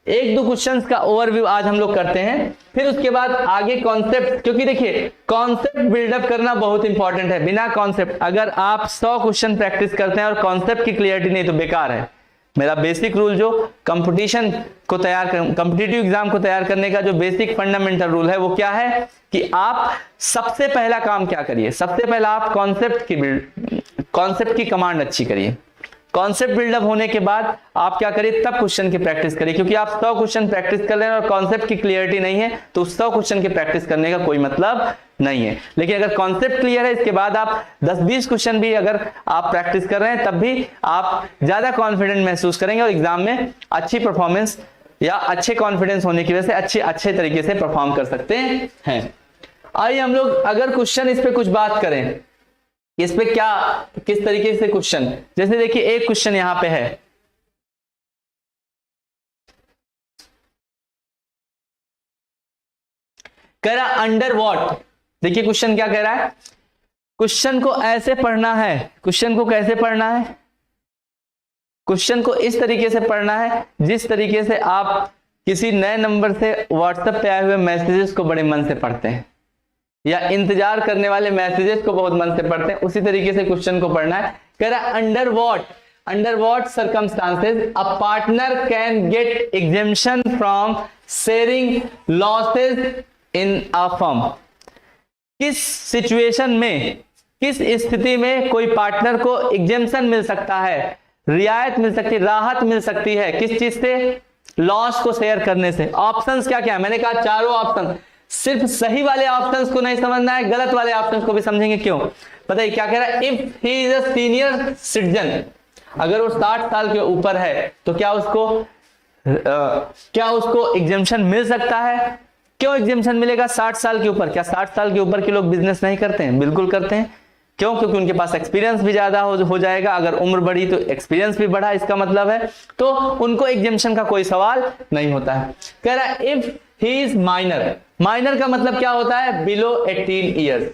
1-2 क्वेश्चंस का ओवरव्यू आज हम लोग करते हैं, फिर उसके बाद आगे कॉन्सेप्ट, क्योंकि देखिए कॉन्सेप्ट बिल्डअप करना बहुत इंपॉर्टेंट है। बिना कॉन्सेप्ट, अगर आप 100 क्वेश्चन प्रैक्टिस करते हैं और कॉन्सेप्ट की क्लियरिटी नहीं तो बेकार है। मेरा बेसिक रूल जो कंपटीशन को कॉम्पिटिटिव एग्जाम को तैयार करने का जो बेसिक फंडामेंटल रूल है वो क्या है कि आप सबसे पहला काम क्या करिए, सबसे पहला आप कॉन्सेप्ट की कमांड अच्छी करिए। कॉन्सेप्ट बिल्डअप होने के बाद आप क्या करिए, तब क्वेश्चन की प्रैक्टिस करिए, क्योंकि आप 100 क्वेश्चन प्रैक्टिस कर रहे हैं और कॉन्सेप्ट की क्लियरिटी नहीं है तो 100 क्वेश्चन की प्रैक्टिस करने का कोई मतलब नहीं है। लेकिन अगर कॉन्सेप्ट क्लियर है, इसके बाद आप 10-20 क्वेश्चन भी अगर आप प्रैक्टिस कर रहे हैं तब भी आप ज्यादा कॉन्फिडेंट महसूस करेंगे और एग्जाम में अच्छी परफॉर्मेंस या अच्छे कॉन्फिडेंस होने की वजह से अच्छे तरीके से परफॉर्म कर सकते हैं। आइए हम लोग अगर क्वेश्चन इस पे कुछ बात करें, इस पे क्या किस तरीके से क्वेश्चन, जैसे देखिए एक क्वेश्चन यहां पे है, कह रहा अंडर व्हाट। देखिए क्वेश्चन क्या कह रहा है, क्वेश्चन को ऐसे पढ़ना है, क्वेश्चन को कैसे पढ़ना है, क्वेश्चन को इस तरीके से पढ़ना है जिस तरीके से आप किसी नए नंबर से व्हाट्सएप पे आए हुए मैसेजेस को बड़े मन से पढ़ते हैं या इंतजार करने वाले मैसेजेस को बहुत मन से पढ़ते हैं, उसी तरीके से क्वेश्चन को पढ़ना है। कह रहा है under what circumstances a partner can get exemption from sharing losses in a firm. किस सिचुएशन में, किस स्थिति में कोई पार्टनर को एग्जेम्पशन मिल सकता है, रियायत मिल सकती है, राहत मिल सकती है, किस चीज से, लॉस को शेयर करने से। ऑप्शंस क्या क्या है, मैंने कहा चारों ऑप्शन, सिर्फ सही वाले ऑप्शंस को नहीं समझना है, गलत वाले ऑप्शंस को भी समझेंगे। क्यों, पता है क्या कह रहा है, if he is a senior citizen, अगर वो 60 साल के ऊपर है तो क्या उसको एग्जेम्पशन मिल सकता है। क्यों एग्जेम्पशन मिलेगा 60 साल के ऊपर, क्या 60 साल के ऊपर के लोग बिजनेस नहीं करते हैं, बिल्कुल करते हैं। क्यों, क्योंकि उनके पास एक्सपीरियंस भी ज्यादा हो जाएगा, अगर उम्र बढ़ी तो एक्सपीरियंस भी बढ़ा, इसका मतलब है तो उनको एग्जेम्पशन का कोई सवाल नहीं होता है। कह रहा है if he is minor, minor का मतलब क्या होता है, बिलो 18 ईयर्स।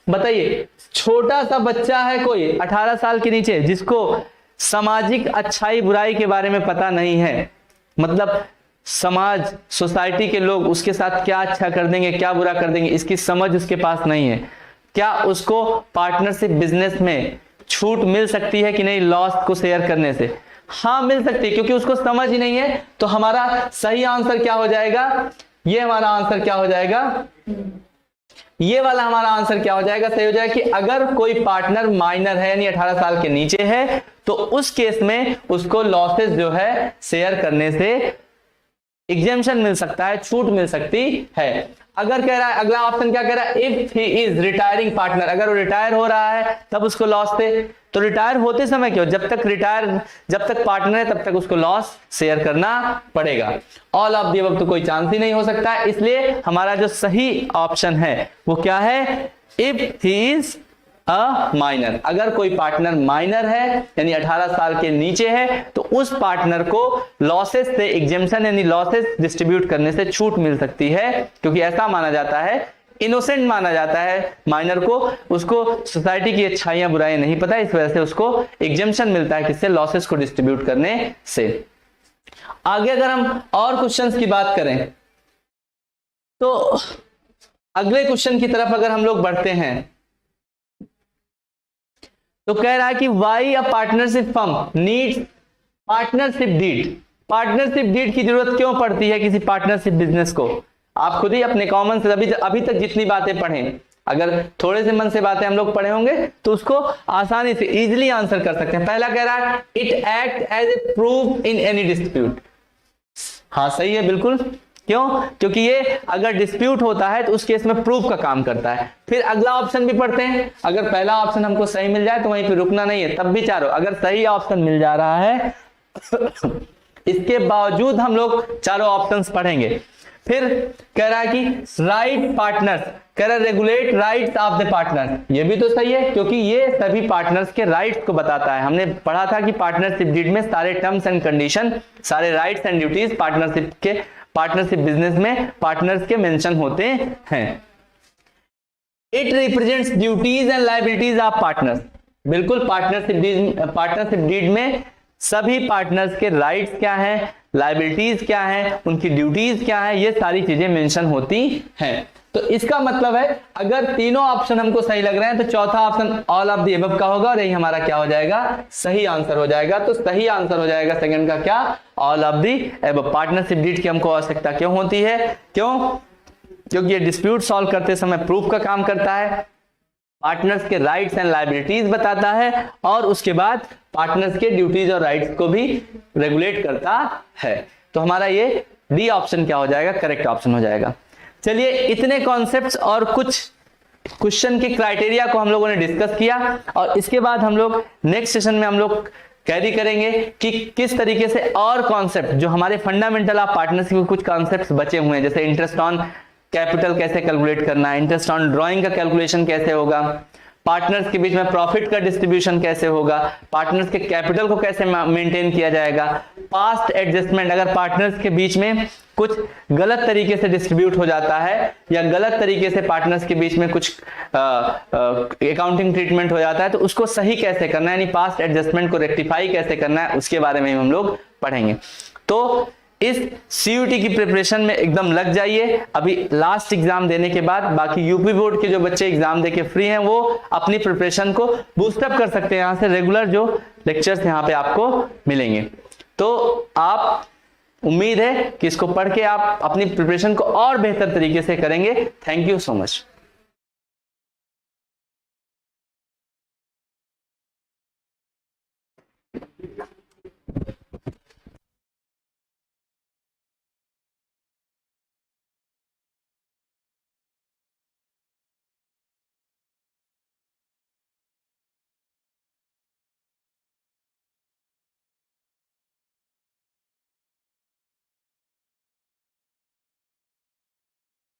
बताइए छोटा सा बच्चा है कोई 18 साल के नीचे जिसको सामाजिक अच्छाई बुराई के बारे में पता नहीं है, मतलब समाज सोसाइटी के लोग उसके साथ क्या अच्छा कर देंगे क्या बुरा कर देंगे इसकी समझ उसके पास नहीं है, क्या उसको पार्टनरशिप बिजनेस में छूट मिल सकती है कि नहीं लॉस को शेयर करने से? हाँ मिल सकती है, क्योंकि उसको समझ ही नहीं है। तो हमारा सही आंसर क्या हो जाएगा? ये हमारा आंसर क्या हो जाएगा? ये वाला हमारा आंसर क्या हो जाएगा? सही हो जाएगा कि अगर कोई पार्टनर माइनर है यानी 18 साल के नीचे है तो उस केस में उसको लॉसेस जो है शेयर करने से एग्जेम्पशन मिल सकता है, छूट मिल सकती है। अगर कह रहा है अगला ऑप्शन क्या कह रहा है? If he is retiring partner, अगर वो रिटायर हो रहा है तब उसको लॉस थे। तो रिटायर होते समय क्यों? जब तक पार्टनर है तब तक उसको लॉस शेयर करना पड़ेगा। ऑल ऑफ दी अबव तो कोई चांस ही नहीं हो सकता है, इसलिए हमारा जो सही ऑप्शन है वो क्या है? If he is a minor, अगर कोई पार्टनर माइनर है यानी 18 साल के नीचे है तो उस पार्टनर को लॉसेस से एग्जेम्पशन यानी लॉसेस डिस्ट्रीब्यूट करने से छूट मिल सकती है, क्योंकि ऐसा माना जाता है, इनोसेंट माना जाता है माइनर को, उसको सोसाइटी की अच्छाइयां बुराइयां नहीं पता, इस वजह से उसको एग्जेम्पशन मिलता है किससे? लॉसेस को डिस्ट्रीब्यूट करने से। आगे अगर हम और क्वेश्चंस की बात करें तो अगले क्वेश्चन की तरफ अगर हम लोग बढ़ते हैं तो कह रहा है कि why a partnership firm needs partnership deed. Partnership deed की जरूरत क्यों पड़ती है किसी पार्टनरशिप बिजनेस को? आप खुद ही अपने कॉमन से अभी तक जितनी बातें पढ़ें, अगर थोड़े से मन से बातें हम लोग पढ़े होंगे तो उसको आसानी से इजीली आंसर कर सकते हैं। पहला कह रहा है it act as a proof in any dispute. हाँ सही है, बिल्कुल। क्यों? क्योंकि ये अगर डिस्प्यूट होता है तो उस केस में प्रूफ का काम करता है। फिर अगला ऑप्शन भी पढ़ते हैं, अगर पहला ऑप्शन हमको सही मिल जाए तो वहीं पे रुकना नहीं है, तब भी चारों अगर सही ऑप्शन मिल जा रहा है इसके बावजूद हम लोग चारों ऑप्शंस पढ़ेंगे। फिर कह रहा है कि राइट पार्टनर्स, कह रहा है regulate rights of the partner. ये भी तो सही है, क्योंकि ये सभी पार्टनर्स के राइट्स को बताता है। हमने पढ़ा था कि पार्टनरशिप डीड में सारे टर्म्स एंड कंडीशन, सारे rights and duties partnership business में पार्टनर्स के मेंशन होते हैं। It represents duties and liabilities of partners. बिल्कुल, पार्टनरशिप डीड में सभी पार्टनर्स के राइट्स क्या हैं, लायबिलिटीज क्या हैं, उनकी ड्यूटीज क्या हैं, ये सारी चीजें मेंशन होती हैं। तो इसका मतलब है अगर तीनों ऑप्शन हमको सही लग रहे हैं तो चौथा option all of the above का होगा और यही हमारा क्या हो जाएगा? सही आंसर हो जाएगा। तो सही आंसर हो जाएगा सेकंड का क्या? All of the above. Partnership deed की हमको आवश्यकता क्यों होती है? क्यों? क्योंकि ये डिस्प्यूट सॉल्व करते समय प्रूफ का काम करता है, पार्टनर्स के राइट्स एंड लायबिलिटीज बताता है और उसके बाद पार्टनर्स के ड्यूटीज और राइट्स को भी रेगुलेट करता है। तो हमारा ये डी ऑप्शन क्या हो जाएगा? करेक्ट ऑप्शन हो जाएगा। चलिए, इतने कॉन्सेप्ट्स और कुछ क्वेश्चन के क्राइटेरिया को हम लोगों ने डिस्कस किया और इसके बाद हम लोग नेक्स्ट सेशन में हम लोग कैरी करेंगे कि किस तरीके से और कॉन्सेप्ट जो हमारे फंडामेंटल ऑफ पार्टनरशिप के कुछ कॉन्सेप्ट्स बचे हुए हैं, जैसे इंटरेस्ट ऑन कैपिटल कैसे कैलकुलेट करना है, इंटरेस्ट ऑन ड्राइंग का कैलकुलेशन कैसे होगा, पार्टनर्स के बीच में प्रॉफिट का डिस्ट्रीब्यूशन कैसे होगा, पार्टनर्स के कैपिटल को कैसे मेंटेन किया जाएगा, पास्ट एडजस्टमेंट, अगर पार्टनर्स के बीच में कुछ गलत तरीके से डिस्ट्रीब्यूट हो जाता है या गलत तरीके से पार्टनर्स के बीच में कुछ अकाउंटिंग ट्रीटमेंट हो जाता है तो उसको सही कैसे करना है, यानी पास्ट एडजस्टमेंट को रेक्टिफाई कैसे करना है, उसके बारे में हम लोग पढ़ेंगे। तो इस सीयूटी की प्रिपरेशन में एकदम लग जाइए। अभी लास्ट एग्जाम देने के बाद बाकी यूपी बोर्ड के जो बच्चे एग्जाम देके फ्री हैं वो अपनी प्रिपरेशन को बूस्टअप कर सकते हैं। यहाँ से रेगुलर जो लेक्चर्स यहाँ पे आपको मिलेंगे, तो आप उम्मीद है कि इसको पढ़ के आप अपनी प्रिपरेशन को और बेहतर तरीके से करेंगे। Thank you so much.